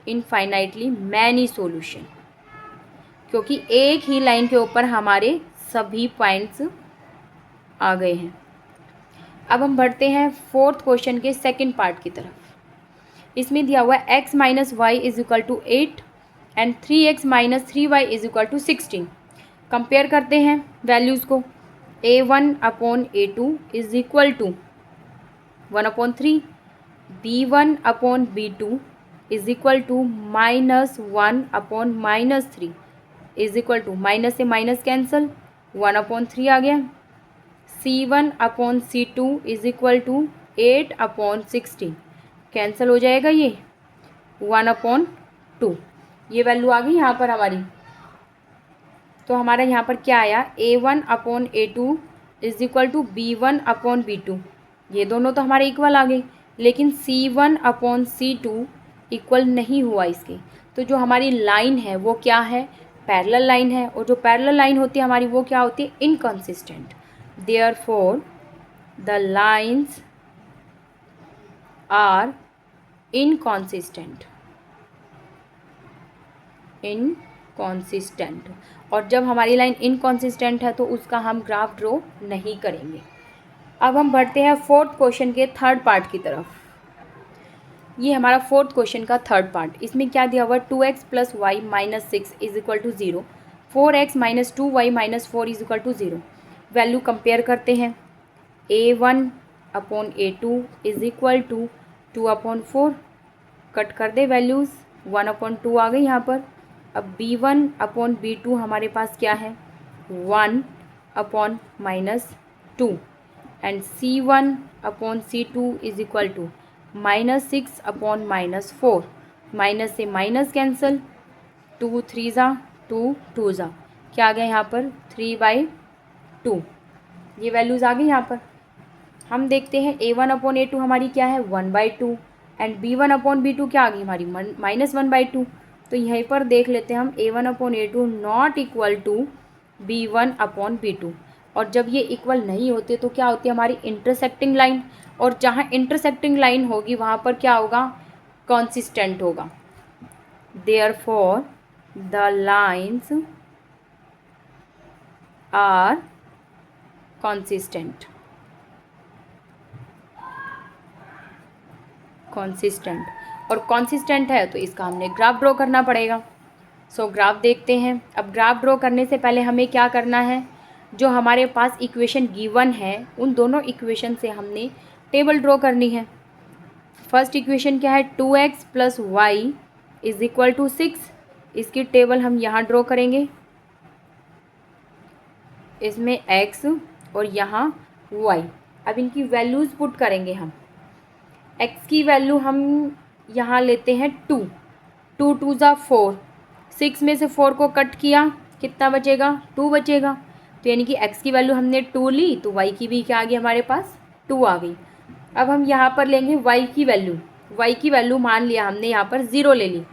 infinitely many solution, क्योंकि एक ही लाइन के ऊपर हमारे सभी पॉइंट्स आ गए हैं। अब हम बढ़ते हैं फोर्थ क्वेश्चन के सेकंड पार्ट की तरफ। इसमें दिया हुआ है x - y = 8 and 3x - 3y = 16। Compare करते हैं वैल्यूज़ को। A1/A2 = 1/3, B1/B2 = -1/-3 माइनस से माइनस कैंसल, 1/3 आ गया। C1/C2 = 8/16 कैंसिल हो जाएगा, ये 1/2 ये वैल्यू आ गई यहाँ पर हमारी। तो हमारा यहाँ पर क्या आया, A1/A2 is equal to B1/B2। ये दोनों तो हमारे इक्वल आ गए, लेकिन C1/C2 इक्वल नहीं हुआ इसके। तो जो हमारी लाइन है वो क्या है, पैरेलल लाइन है, और जो पैरेलल लाइन होती है हमारी वो क्या होती है, inconsistent. Therefore the lines are inconsistent. Inconsistent. और जब हमारी लाइन इनकॉन्सिस्टेंट है तो उसका हम ग्राफ ड्रॉ नहीं करेंगे। अब हम बढ़ते हैं फोर्थ क्वेश्चन के थर्ड पार्ट की तरफ। ये हमारा फोर्थ क्वेश्चन का थर्ड पार्ट। इसमें क्या दिया हुआ, 2x + y - 6 = 0, 4x - 2y - 4 = 0। Value compare करते हैं। A1/A2 = 2/4। कट कर दे वैल्यूज़, 1/2 आ गई यहाँ पर। अब B1/B2 हमारे पास क्या है, 1/-2, एंड C1/C2 = -6/-4। माइनस से माइनस कैंसिल, 2 3 ज़ा 2 2 ज़ा, क्या आ गया यहाँ पर, 3/2। ये वैल्यूज़ आ गई यहाँ पर। हम देखते हैं A1/A2 हमारी क्या है, 1/2, एंड B1/B2 क्या आ गई हमारी, -1/2। तो यहीं पर देख लेते हैं हम A1/A2 not equal to B1/B2। और जब ये इक्वल नहीं होते तो क्या होती है हमारी इंटरसेक्टिंग लाइन, और जहाँ इंटरसेक्टिंग लाइन होगी वहाँ पर क्या होगा, कॉन्सिस्टेंट होगा। Therefore the lines are consistent. Consistent, और कॉन्सिस्टेंट है तो इसका हमने ग्राफ ड्रॉ करना पड़ेगा। सो ग्राफ देखते हैं। अब ग्राफ ड्रॉ करने से पहले हमें क्या करना है, जो हमारे पास इक्वेशन गिवन है उन दोनों इक्वेशन से हमने टेबल ड्रॉ करनी है। फर्स्ट इक्वेशन क्या है, 2x + y = 6। इसकी टेबल हम यहाँ ड्रॉ करेंगे, इसमें x और यहाँ y। अब इनकी वैल्यूज़ पुट करेंगे हम। x की वैल्यू हम यहाँ लेते हैं 2, 2 2 ज़ा 4, 6 में से 4 को कट किया, कितना बचेगा, 2 बचेगा। तो यानी कि x की वैल्यू हमने 2 ली तो y की भी क्या आ गई हमारे पास, 2 आ गई। अब हम यहाँ पर लेंगे y की वैल्यू। y की वैल्यू मान लिया हमने यहाँ पर 0 ले ली,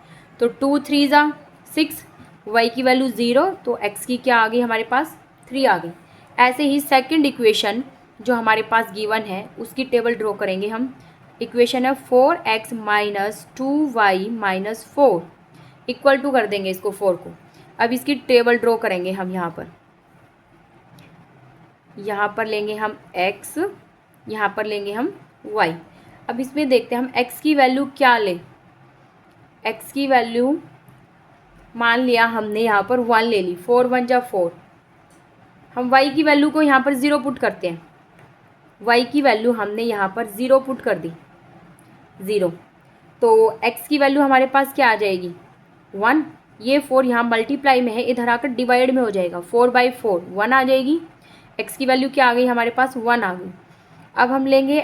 तो 2 3 ज़ा 6, y की वैल्यू 0, तो x की क्या आ गई हमारे पास, 3 आ गई। ऐसे ही सेकंड इक्वेशन जो हमारे पास गिवन है उसकी टेबल ड्रॉ करेंगे हम। इक्वेशन है 4x - 2y - 4 इक्वल टू कर देंगे इसको 4 को। अब इसकी टेबल ड्रॉ करेंगे हम यहाँ पर लेंगे हम x, यहाँ पर लेंगे हम y। अब इसमें देखते हैं हम x की वैल्यू क्या लें। x की वैल्यू मान लिया हमने यहाँ पर 1 ले ली, 4 1 जा 4। हम y की वैल्यू को यहाँ पर 0 पुट करते हैं। y की वैल्यू हमने यहाँ पर 0 पुट कर दी, 0, तो x की वैल्यू हमारे पास क्या आ जाएगी, 1। ये 4 यहाँ मल्टीप्लाई में है, इधर आकर डिवाइड में हो जाएगा, 4/4 1 आ जाएगी। x की वैल्यू क्या आ गई हमारे पास, 1 आ गई। अब हम लेंगे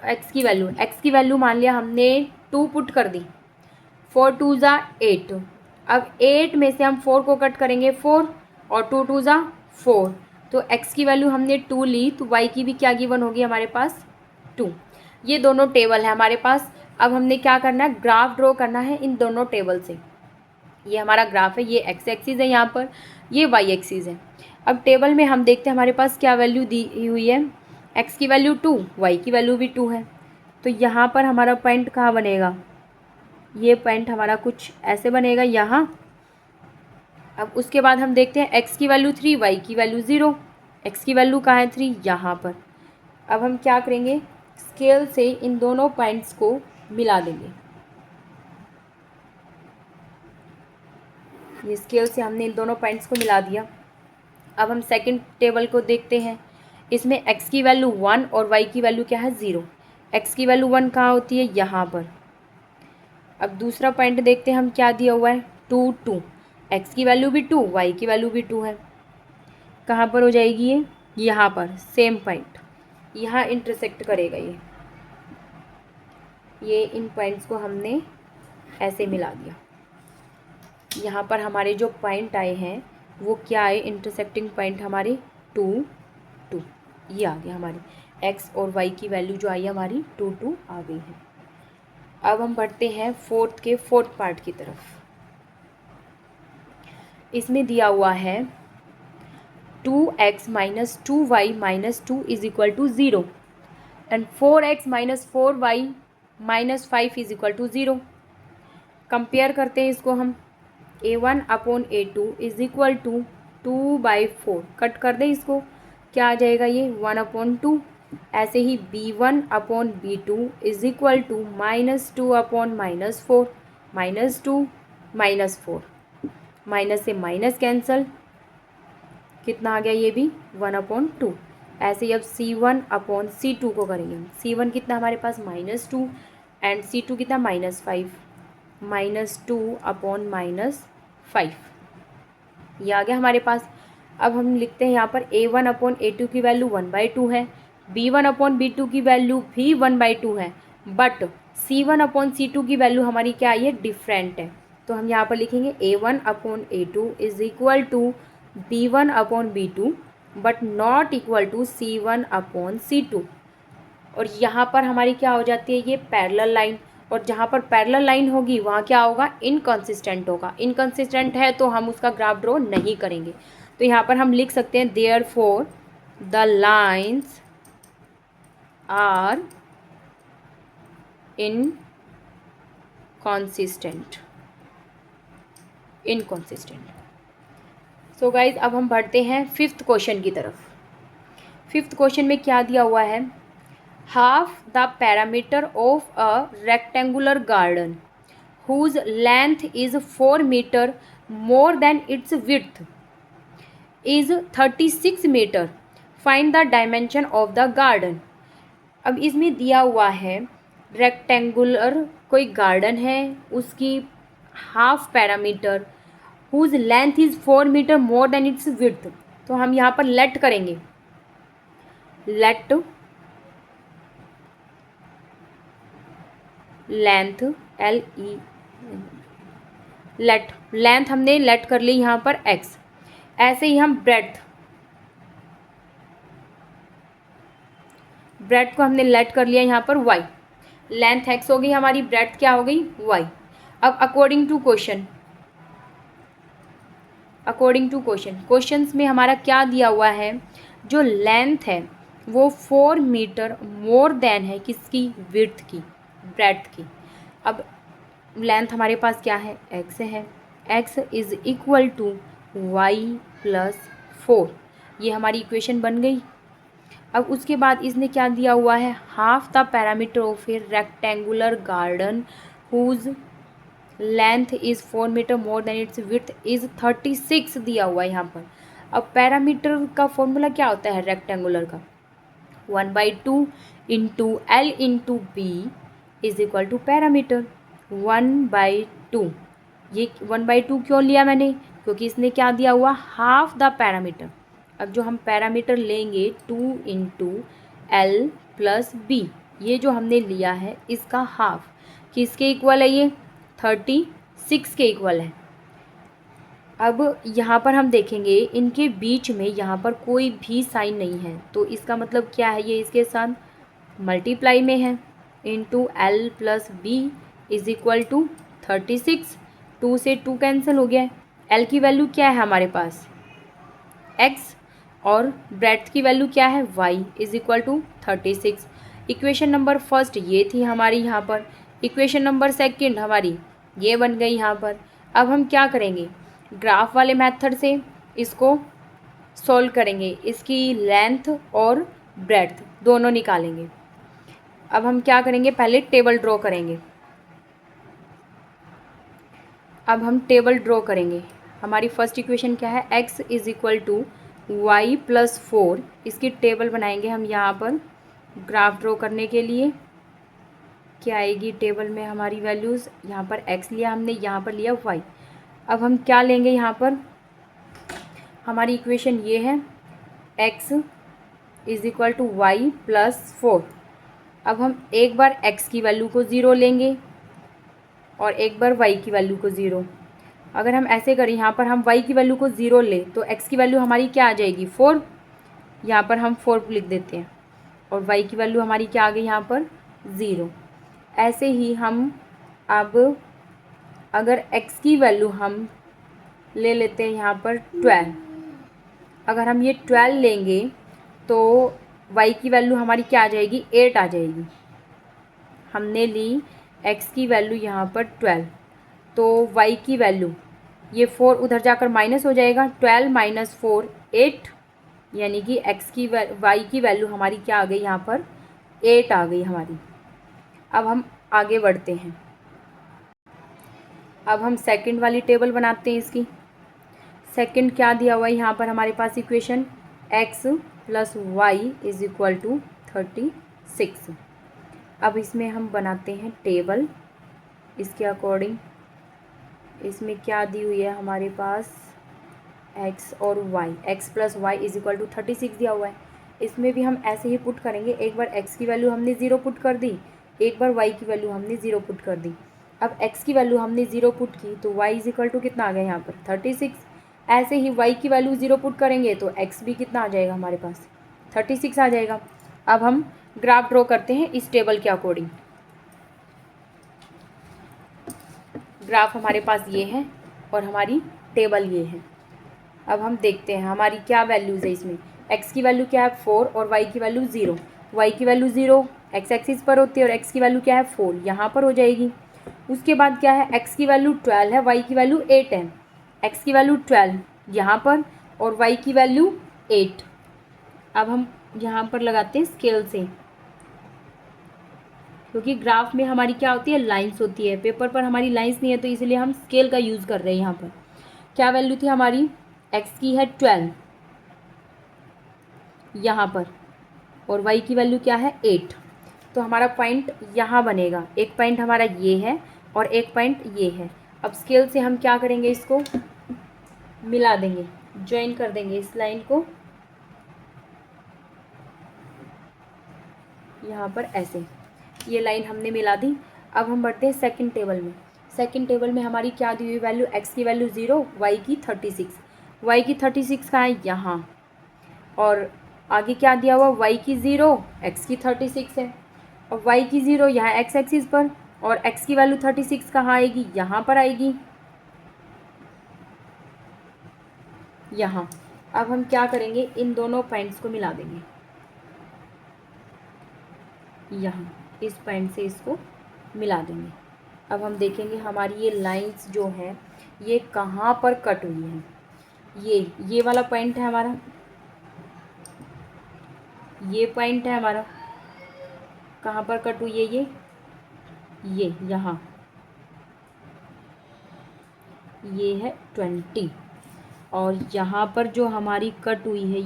x की वैल्यू। x की वैल्यू मान लिया हमने 2 पुट कर दी, 4 2 ज़ा 8। अब 8 में से हम 4 को कट करेंगे, 4, और 2 2 ज़ा 4, तो x की वैल्यू हमने 2 ली तो y की भी क्या गिवन होगी हमारे पास, 2। ये दोनों टेबल है हमारे पास। अब हमने क्या करना है, ग्राफ ड्रॉ करना है इन दोनों टेबल से। ये हमारा ग्राफ है, ये x एक्सिस है यहाँ पर, ये y एक्सिस है। अब टेबल में हम देखते हैं हमारे पास क्या वैल्यू दी हुई है, x की वैल्यू 2, y की वैल्यू भी 2 है। तो यहाँ पर हमारा पॉइंट कहाँ बनेगा, ये पॉइंट हमारा कुछ ऐसे बनेगा यहाँ। अब उसके बाद हम देखते हैं x की वैल्यू 3, y की वैल्यू 0। x की वैल्यू कहाँ है, 3, यहाँ पर। अब हम क्या करेंगे, स्केल से इन दोनों पॉइंट्स को मिला देंगे। ये स्केल से हमने इन दोनों पॉइंट्स को मिला दिया। अब हम सेकंड टेबल को देखते हैं। इसमें x की वैल्यू 1 और y की वैल्यू क्या है, 0। x की वैल्यू 1 कहाँ होती है, यहाँ पर। अब दूसरा पॉइंट देखते हैं हम, क्या दिया हुआ है, 2 2। x की वैल्यू भी 2, y की वैल्यू भी 2 है। कहाँ पर हो जाएगी ये, यहाँ पर सेम पॉइंट, यहाँ इंटरसेक्ट करेगा ये इन पॉइंट्स को हमने ऐसे मिला दिया। यहाँ पर हमारे जो पॉइंट आए हैं वो क्या है, इंटरसेक्टिंग पॉइंट हमारे 2 2। ये आ गया हमारी x और y की वैल्यू जो आई है हमारी 2 आ गई है। अब हम बढ़ते हैं फोर्थ पार्ट की तरफ। इसमें दिया हुआ है 2x minus 2y minus 2 is equal to 0 and 4x minus 4y minus 5 is equal to 0। Compare करते हैं इसको हम। a1 upon a2 is equal to 2/4। कट कर दें इसको, क्या आ जाएगा ये 1/2। ऐसे ही b1 upon b2 is equal to -2 upon -4, -2 -4, minus से माइनस कैंसल, कितना आ गया ये भी 1/2। ऐसे ही अब c1 अपॉन c2 को करेंगे हम। c1 कितना हमारे पास -2 एंड c2 कितना -5, -2 अपॉन -5, ये आ गया हमारे पास। अब हम लिखते हैं यहाँ पर a1 अपॉन a2 की वैल्यू 1/2 है, b1 अपॉन b2 की वैल्यू भी 1/2 है, बट c1 अपॉन c2 की वैल्यू हमारी क्या आई है, डिफरेंट है। तो हम यहाँ पर लिखेंगे a1 upon a2 is equal to b1 upon b2 but not equal to c1 upon c2। और यहाँ पर हमारी क्या हो जाती है, ये पैरेलल लाइन, और जहाँ पर पैरेलल लाइन होगी वहाँ क्या होगा, इनकंसिस्टेंट होगा। इनकंसिस्टेंट है तो हम उसका ग्राफ ड्रॉ नहीं करेंगे। तो यहाँ पर हम लिख सकते हैं therefore the lines are inconsistent. So guys अब हम बढ़ते हैं फिफ्थ क्वेश्चन की तरफ। फिफ्थ क्वेश्चन में क्या दिया हुआ है, half the perimeter of a rectangular garden whose length is 4 meter more than its width is 36 meter. Find the dimension of the garden. अब इसमें दिया हुआ है रेक्टेंगुलर कोई गार्डन है, उसकी half parameter whose length is 4 metre more than its width. तो हम यहाँ पर लेट करेंगे, लेट लेंथ लेट लेंथ हमने लेट कर ली यहाँ पर x। ऐसे ही हम ब्रेड्थ को हमने लेट कर लिया यहाँ पर y। लेंथ x हो गई हमारी, ब्रेड्थ क्या हो गई y। अब अकॉर्डिंग टू क्वेश्चंस में हमारा क्या दिया हुआ है, जो लेंथ है वो 4 मीटर मोर देन है किसकी, विड्थ की, ब्रेड्थ की। अब लेंथ हमारे पास क्या है, x है, x is equal to y plus 4, ये हमारी इक्वेशन बन गई। अब उसके बाद इसने क्या दिया हुआ है, half the parameter of a rectangular garden whose length is 4 metre more than its width is 36 दिया हुआ है यहाँ पर। अब पैरामीटर का फॉर्मूला क्या होता है रेक्टेंगुलर का, 1/2 into L into B is equal to parameter 1/2। ये 1/2 क्यों लिया मैंने, क्योंकि इसने क्या दिया हुआ, हाफ द पैरामीटर। अब जो हम पैरामीटर लेंगे 2 इंटू एल प्लस बी, ये जो हमने लिया है इसका हाफ किसके इक्वल है, ये 36 के इक्वल है। अब यहाँ पर हम देखेंगे इनके बीच में यहाँ पर कोई भी साइन नहीं है, तो इसका मतलब क्या है, ये इसके साथ मल्टीप्लाई में है। Into L plus B is equal to 36, 2 से 2 कैंसिल हो गया है। एल की वैल्यू क्या है हमारे पास x, और ब्रेड्थ की वैल्यू क्या है y is equal to 36। Equation number first ये थी हमारी यहाँ पर, इक्वेशन नंबर सेकंड हमारी ये बन गई यहाँ पर। अब हम क्या करेंगे, ग्राफ वाले मेथड से इसको सॉल्व करेंगे, इसकी लेंथ और ब्रेड्थ दोनों निकालेंगे। अब हम क्या करेंगे, पहले टेबल ड्रॉ करेंगे। अब हम टेबल ड्रॉ करेंगे। हमारी फर्स्ट इक्वेशन क्या है, x is equal to y plus 4, इसकी टेबल बनाएंगे हम यहाँ पर ग्राफ ड्रॉ करने के लिए। क्या आएगी टेबल में हमारी वैल्यूज़, यहाँ पर x लिया हमने, यहाँ पर लिया y। अब हम क्या लेंगे, यहाँ पर हमारी इक्वेशन ये है x is equal to y plus 4। अब हम एक बार x की वैल्यू को 0 लेंगे और एक बार y की वैल्यू को 0। अगर हम ऐसे करें, यहाँ पर हम y की वैल्यू को 0 लें तो x की वैल्यू हमारी क्या आ जाएगी 4, यहाँ पर हम 4 लिख देते हैं और y की वैल्यू हमारी क्या आ गई यहाँ पर 0। ऐसे ही हम अब अगर x की वैल्यू हम ले लेते हैं यहाँ पर 12, अगर हम ये 12 लेंगे तो y की वैल्यू हमारी क्या आ जाएगी 8 आ जाएगी। हमने ली x की वैल्यू यहाँ पर 12, तो y की वैल्यू ये 4 उधर जाकर माइनस हो जाएगा, 12 माइनस 4 8, यानी कि y की वैल्यू हमारी क्या आ गई यहाँ पर 8 आ गई हमारी। अब हम आगे बढ़ते हैं। अब हम सेकंड वाली टेबल बनाते हैं इसकी। सेकंड क्या दिया हुआ है यहाँ पर हमारे पास equation x plus Y is equal to 36। अब इसमें हम बनाते हैं टेबल इसके अकॉर्डिंग। इसमें क्या दी हुई है हमारे पास x और y, x plus Y is equal to 36 दिया हुआ है। इसमें भी हम ऐसे ही पुट करेंगे, एक बार x की वैल्यू हमने 0 पुट कर दी, एक बार y की वैल्यू हमने 0 पुट कर दी। अब x की वैल्यू हमने 0 पुट की तो y इज इक्वल टू कितना आ गया यहाँ पर 36। ऐसे ही y की वैल्यू 0 पुट करेंगे तो x भी कितना आ जाएगा हमारे पास 36 आ जाएगा। अब हम ग्राफ ड्रॉ करते हैं इस टेबल के अकॉर्डिंग। ग्राफ हमारे पास ये है और हमारी टेबल ये है। अब हम देखते हैं हमारी क्या वैल्यूज़ है इसमें। x की वैल्यू क्या है 4 और y की वैल्यू 0। y की वैल्यू 0 x एक्सिस पर होती है और x की वैल्यू क्या है 4, यहाँ पर हो जाएगी। उसके बाद क्या है x की वैल्यू 12 है, y की वैल्यू 8 है। x की वैल्यू 12 यहाँ पर और y की वैल्यू 8। अब हम यहाँ पर लगाते हैं स्केल से, क्योंकि ग्राफ में हमारी क्या होती है लाइंस होती है, पेपर पर हमारी लाइंस नहीं है तो इसलिए हम स्केल का यूज़ कर रहे हैं। यहाँ पर क्या वैल्यू थी हमारी x की है 12 यहाँ पर और y की वैल्यू क्या है 8। तो हमारा पॉइंट यहाँ बनेगा, एक पॉइंट हमारा ये है और एक पॉइंट ये है। अब स्केल से हम क्या करेंगे, इसको मिला देंगे, ज्वाइन कर देंगे इस लाइन को यहाँ पर ऐसे। ये लाइन हमने मिला दी। अब हम बढ़ते हैं सेकंड टेबल में। सेकंड टेबल में हमारी क्या दी हुई वैल्यू, x की वैल्यू 0, y की 36। y की 36 कहाँ है यहाँ, और आगे क्या दिया हुआ y की 0, x की 36 है और y की 0 यहाँ x एक्सिस पर और x की वैल्यू 36 कहाँ आएगी, यहाँ पर आएगी यहाँ। अब हम क्या करेंगे, इन दोनों पॉइंट्स को मिला देंगे यहाँ, इस पॉइंट से इसको मिला देंगे। अब हम देखेंगे हमारी ये लाइंस जो है ये कहाँ पर कट हुई है। ये वाला पॉइंट है हमारा, ये पॉइंट है हमारा, कहाँ पर कट हुई है ये यहाँ, ये है 20 और यहाँ पर जो हमारी कट हुई है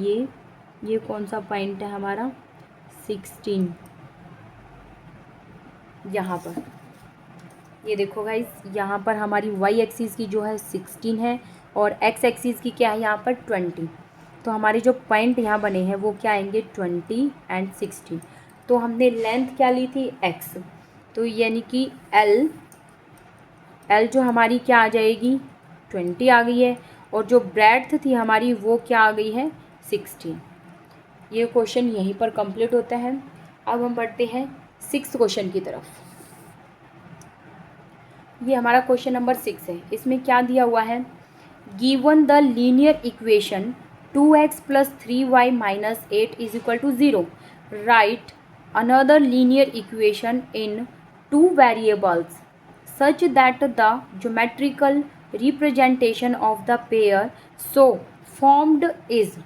ये कौन सा पॉइंट है हमारा 16 यहाँ पर। ये देखो गाइस, यहाँ पर हमारी y एक्सिस की जो है 16 है और x एक्सिस की क्या है यहाँ पर 20। तो हमारे जो पॉइंट यहाँ बने हैं वो क्या आएंगे 20 एंड 16। तो हमने लेंथ क्या ली थी x, तो यानी कि l जो हमारी क्या आ जाएगी 20 आ गई है और जो ब्रेड्थ थी हमारी वो क्या आ गई है 16। ये क्वेश्चन यहीं पर कंप्लीट होता है। अब हम बढ़ते हैं 6th क्वेश्चन की तरफ। ये हमारा क्वेश्चन नंबर 6 है। इसमें क्या दिया हुआ है, given the linear equation 2x plus 3y minus 8 is equal to 0, right another linear equation in 2 variables such that the geometrical representation of the pair so formed is.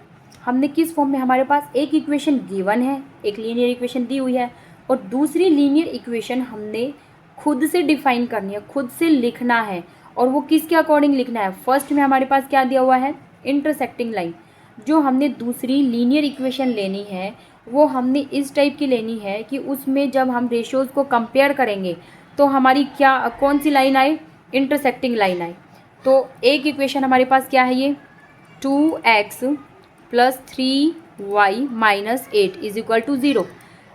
हमने किस फॉर्म में, हमारे पास एक इक्वेशन गिवन है, एक linear equation दी हुई है और दूसरी लीनियर इक्वेशन हमने खुद से डिफाइन करनी है, खुद से लिखना है। और वो किसके अकॉर्डिंग लिखना है, फर्स्ट में हमारे पास क्या दिया हुआ है इंटरसेक्टिंग लाइन। जो हमने दूसरी लीनियर इक्वेशन लेनी है वो हमने इस टाइप की लेनी है कि उसमें जब हम रेशियोज़ को कंपेयर करेंगे तो हमारी क्या कौन सी लाइन आए, इंटरसेक्टिंग लाइन आए। तो एक इक्वेशन हमारे पास क्या है, ये 2x plus 3y minus 8 is equal to 0।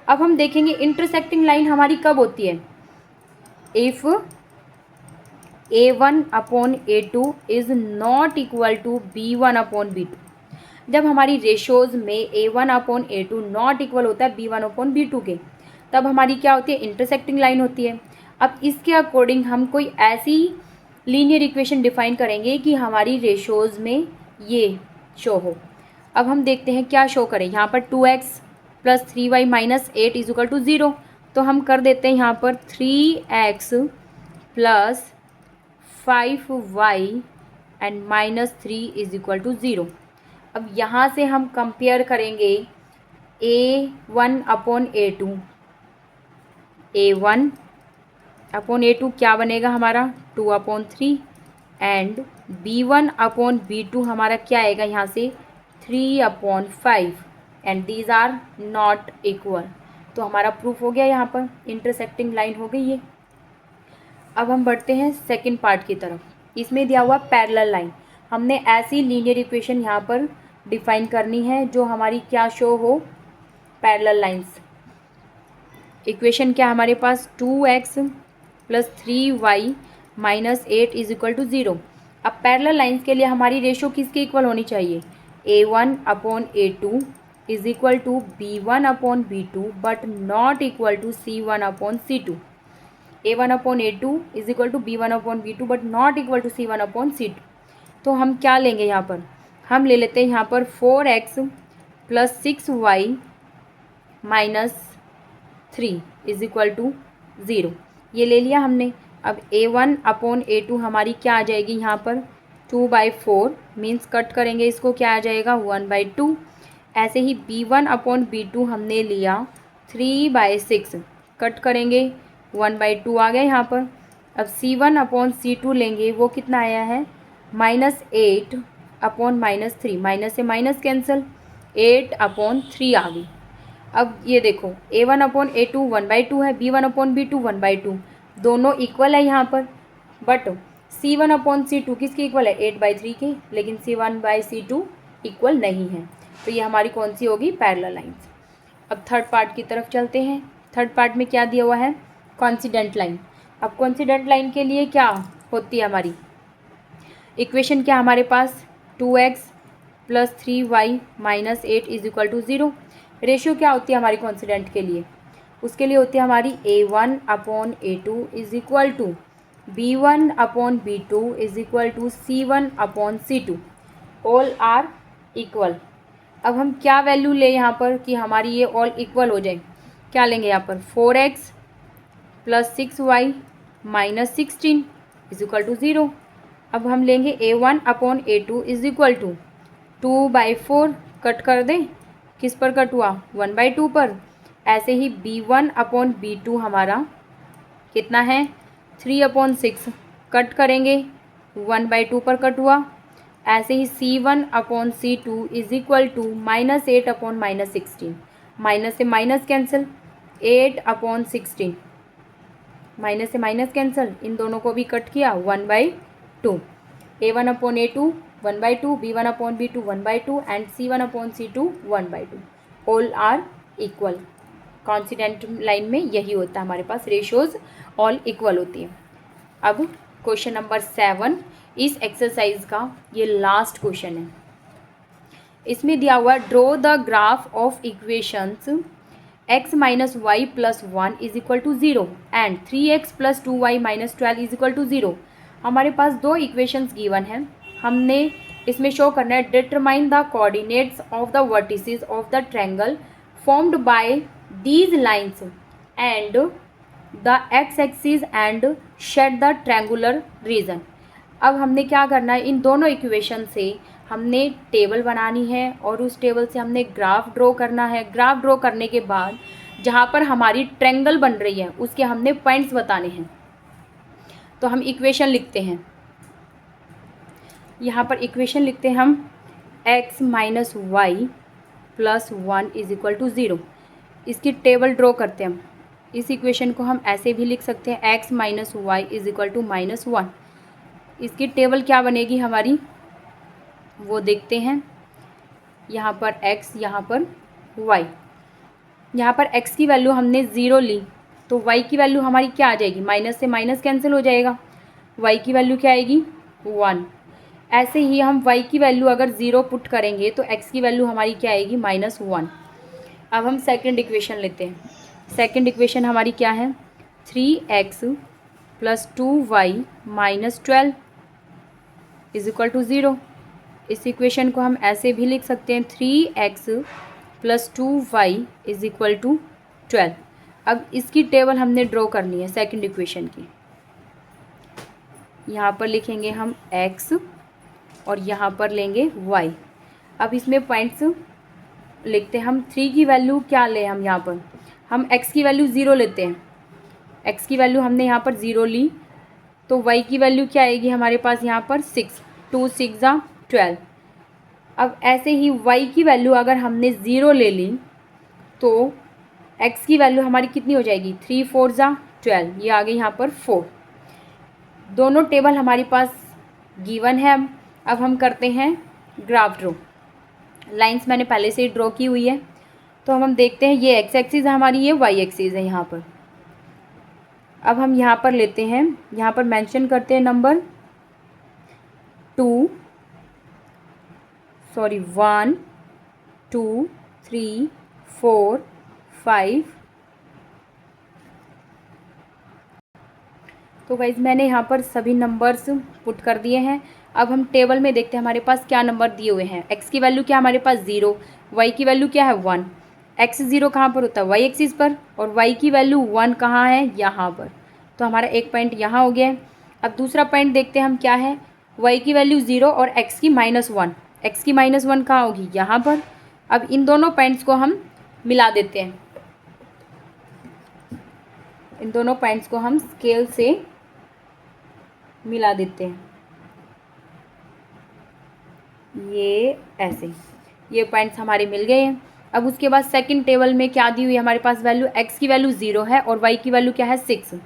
अब हम देखेंगे इंटरसेक्टिंग लाइन हमारी कब होती है, if a1 upon a2 is not equal to b1 upon b2। जब हमारी रेशोज़ में A1/A2 नॉट इक्वल होता है B1/B2 के, तब हमारी क्या होती है, इंटरसेक्टिंग लाइन होती है। अब इसके अकॉर्डिंग हम कोई ऐसी लीनियर इक्वेशन डिफाइन करेंगे कि हमारी रेशोज़ में ये शो हो। अब हम देखते हैं क्या शो करें। यहाँ पर 2x + 3y - 8 = 0, तो हम कर देते हैं यहाँ पर 3x + 5y एंड -3 = 0। अब यहाँ से हम कंपेयर करेंगे A1/A2, A1/A2 क्या बनेगा हमारा 2/3 एंड B1/B2 हमारा क्या आएगा यहाँ से 3/5 and these are not equal. तो हमारा प्रूफ हो गया, यहाँ पर इंटरसेक्टिंग लाइन हो गई ये। अब हम बढ़ते हैं सेकंड पार्ट की तरफ। इसमें दिया हुआ पैरेलल लाइन, हमने ऐसी लीनियर इक्वेशन यहाँ पर डिफाइन करनी है जो हमारी क्या शो हो, पैरेलल लाइंस। इक्वेशन क्या हमारे पास 2x + 3y - 8 = 0। अब पैरेलल लाइंस के लिए हमारी रेशो किसके इक्वल होनी चाहिए, A1/A2 = B1/B2 but not equal to C1/C2। A1/A2 = B1/B2 but not equal to C1/C2। तो हम क्या लेंगे यहाँ पर, हम ले लेते हैं यहाँ पर 4x + 6y - 3 = 0, ये ले लिया हमने। अब A1/A2 हमारी क्या आ जाएगी यहाँ पर 2/4 मीन्स कट करेंगे इसको, क्या आ जाएगा 1/2। ऐसे ही B1/B2 हमने लिया 3/6, कट करेंगे 1/2 आ गया यहाँ पर। अब C1/C2 लेंगे, वो कितना आया है -8/3, माइनस से माइनस कैंसिल, 8/3 आ गई। अब ये देखो A1/A2 1/2 है, B1/B2 1/2, दोनों इक्वल है यहाँ पर, बट C1/C2 किसके इक्वल है 8/3 के, लेकिन C1/C2 इक्वल नहीं है। तो ये हमारी कौन सी होगी, पैरेलल लाइंस। अब थर्ड पार्ट की तरफ चलते हैं। थर्ड पार्ट में क्या दिया हुआ है, कोइंसिडेंट लाइन। अब कोइंसिडेंट लाइन के लिए क्या होती है हमारी इक्वेशन, क्या हमारे पास 2x + 3y - 8 = 0। रेशियो क्या होती है हमारी कोइंसिडेंट के लिए, उसके लिए होती है हमारी A1/A2 = B1/B2 = C1/C2, all are equal. अब हम क्या वैल्यू ले यहाँ पर कि हमारी ये ऑल इक्वल हो जाए, क्या लेंगे यहाँ पर 4x + 6y - 16 = 0। अब हम लेंगे A1/A2 = 2/4, कट कर दें, किस पर कट हुआ 1/2 पर। ऐसे ही B1/B2 हमारा कितना है 3/6, कट करेंगे 1/2 पर कट हुआ। ऐसे ही C1/C2 = -8/16, माइनस से माइनस कैंसिल, 8/16, माइनस से माइनस कैंसिल, इन दोनों को भी कट किया 1/2। A1/A2 1/2, B1/B2 1/2 and C1/C2 1/2, all are equal. Coincident line में यही होता है हमारे पास, रेशियोज ऑल इक्वल होती है। अब क्वेश्चन नंबर 7 इस एक्सरसाइज का ये लास्ट क्वेश्चन है। इसमें दिया हुआ draw the graph of equations x - y + 1 = 0 and 3x + 2y - 12 = 0। हमारे पास दो इक्वेशंस गिवन हैं, हमने इसमें शो करना है determine the coordinates of the vertices of the triangle formed by these lines and the X axis and shade the triangular region. अब हमने क्या करना है, इन दोनों इक्वेशन से हमने टेबल बनानी है और उस टेबल से हमने ग्राफ ड्रॉ करना है। ग्राफ ड्रॉ करने के बाद जहाँ पर हमारी ट्रायंगल बन रही है उसके हमने पॉइंट्स बताने हैं। तो हम इक्वेशन लिखते हैं, यहाँ पर इक्वेशन लिखते हैं हम x - y + 1 = 0। इसकी टेबल ड्रॉ करते हैं हम। इस इक्वेशन को हम ऐसे भी लिख सकते हैं x - y = -1। इसकी टेबल क्या बनेगी हमारी वो देखते हैं। यहाँ पर x, यहाँ पर y। यहाँ पर x की वैल्यू हमने 0 ली तो y की वैल्यू हमारी क्या आ जाएगी, माइनस से माइनस कैंसिल हो जाएगा, y की वैल्यू क्या आएगी 1। ऐसे ही हम y की वैल्यू अगर 0 पुट करेंगे तो x की वैल्यू हमारी क्या आएगी -1। अब हम सेकंड इक्वेशन लेते हैं। सेकंड इक्वेशन हमारी क्या है 3x + 2y - 12 = 0। इस इक्वेशन को हम ऐसे भी लिख सकते हैं 3x + 2y = 12। अब इसकी टेबल हमने ड्रॉ करनी है सेकंड इक्वेशन की। यहाँ पर लिखेंगे हम x और यहाँ पर लेंगे y। अब इसमें पॉइंट्स लिखते हैं हम। 3 की वैल्यू क्या लें हम यहाँ पर, हम x की वैल्यू 0 लेते हैं। x की वैल्यू हमने यहाँ पर 0 ली तो y की वैल्यू क्या आएगी हमारे पास यहाँ पर 6, 2 6 = 12। अब ऐसे ही y की वैल्यू अगर हमने 0 ले ली तो x की वैल्यू हमारी कितनी हो जाएगी 3 4 = 12। ये आ गई यहाँ पर 4। दोनों टेबल हमारे पास गिवन है। अब हम करते हैं ग्राफ ड्रॉ। लाइंस मैंने पहले से ही ड्रॉ की हुई है तो हम देखते हैं ये x एक्सिस है हमारी, ये y एक्सिस है यहाँ पर। अब हम यहाँ पर लेते हैं, यहाँ पर मेंशन करते हैं नंबर 1 2 3 4 5। तो गाइज मैंने यहाँ पर सभी नंबर्स पुट कर दिए हैं। अब हम टेबल में देखते हैं हमारे पास क्या नंबर दिए हुए हैं। x की वैल्यू क्या हमारे पास 0, y की वैल्यू क्या है 1। x 0 कहाँ पर होता है y एक्सिस पर, और y की वैल्यू 1 कहाँ है यहाँ पर। तो हमारा एक पॉइंट यहाँ हो गया है। अब दूसरा पॉइंट देखते हैं हम क्या है, y की वैल्यू 0 और x की -1। x की -1 कहाँ होगी यहाँ पर। अब इन दोनों पॉइंट्स को हम मिला देते हैं। इन दोनों पॉइंट्स को हम स्केल से मिला देते हैं। ये ऐसे, ये पॉइंट्स हमारे मिल गए हैं। अब उसके बाद सेकंड टेबल में क्या दी हुई है हमारे पास वैल्यू, x की वैल्यू 0 है और y की वैल्यू क्या है 6।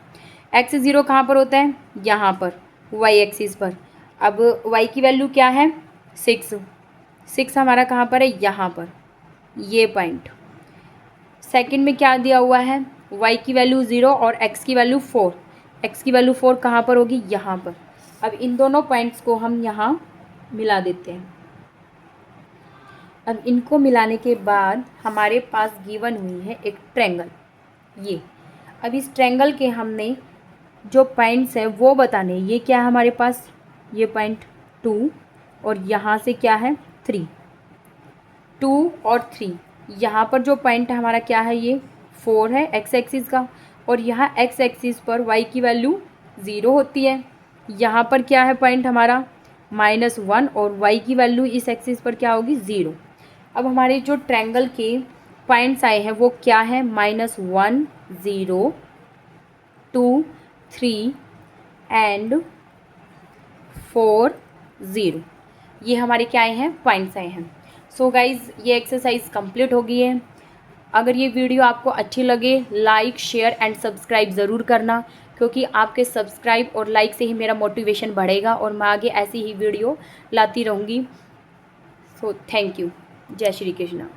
x 0 कहाँ पर होता है यहाँ पर y एक्सिस पर। अब y की वैल्यू क्या है 6, 6 हमारा कहाँ पर है यहाँ पर, ये पॉइंट। सेकंड में क्या दिया हुआ है y की वैल्यू 0 और x की वैल्यू 4। x की वैल्यू 4 कहाँ पर होगी यहाँ पर। अब इन दोनों पॉइंट्स को हम यहाँ मिला देते हैं। अब इनको मिलाने के बाद हमारे पास गिवन हुई है एक ट्रायंगल ये। अब इस ट्रायंगल के हमने जो पॉइंट्स हैं वो बताने। ये क्या है हमारे पास, ये पॉइंट 2 और यहाँ से क्या है 3, 2 और 3। यहाँ पर जो पॉइंट है हमारा क्या है, ये 4 है x एक्सिस का, और यहाँ x एक्सिस पर y की वैल्यू 0 होती है। यहाँ पर क्या है पॉइंट हमारा -1 और y की वैल्यू इस एक्सिस पर क्या होगी 0। अब हमारे जो ट्रायंगल के पॉइंट्स आए हैं वो क्या है -1 0 2 3 एंड 4 0। ये हमारे क्या आए हैं पॉइंट्स आए हैं। सो गाइज़ ये एक्सरसाइज कंप्लीट हो गई है। अगर ये वीडियो आपको अच्छी लगे लाइक शेयर एंड सब्सक्राइब ज़रूर करना, क्योंकि आपके सब्सक्राइब और लाइक से ही मेरा मोटिवेशन बढ़ेगा और मैं आगे ऐसी ही वीडियो लाती रहूँगी। So thank you. जय श्री कृष्णा।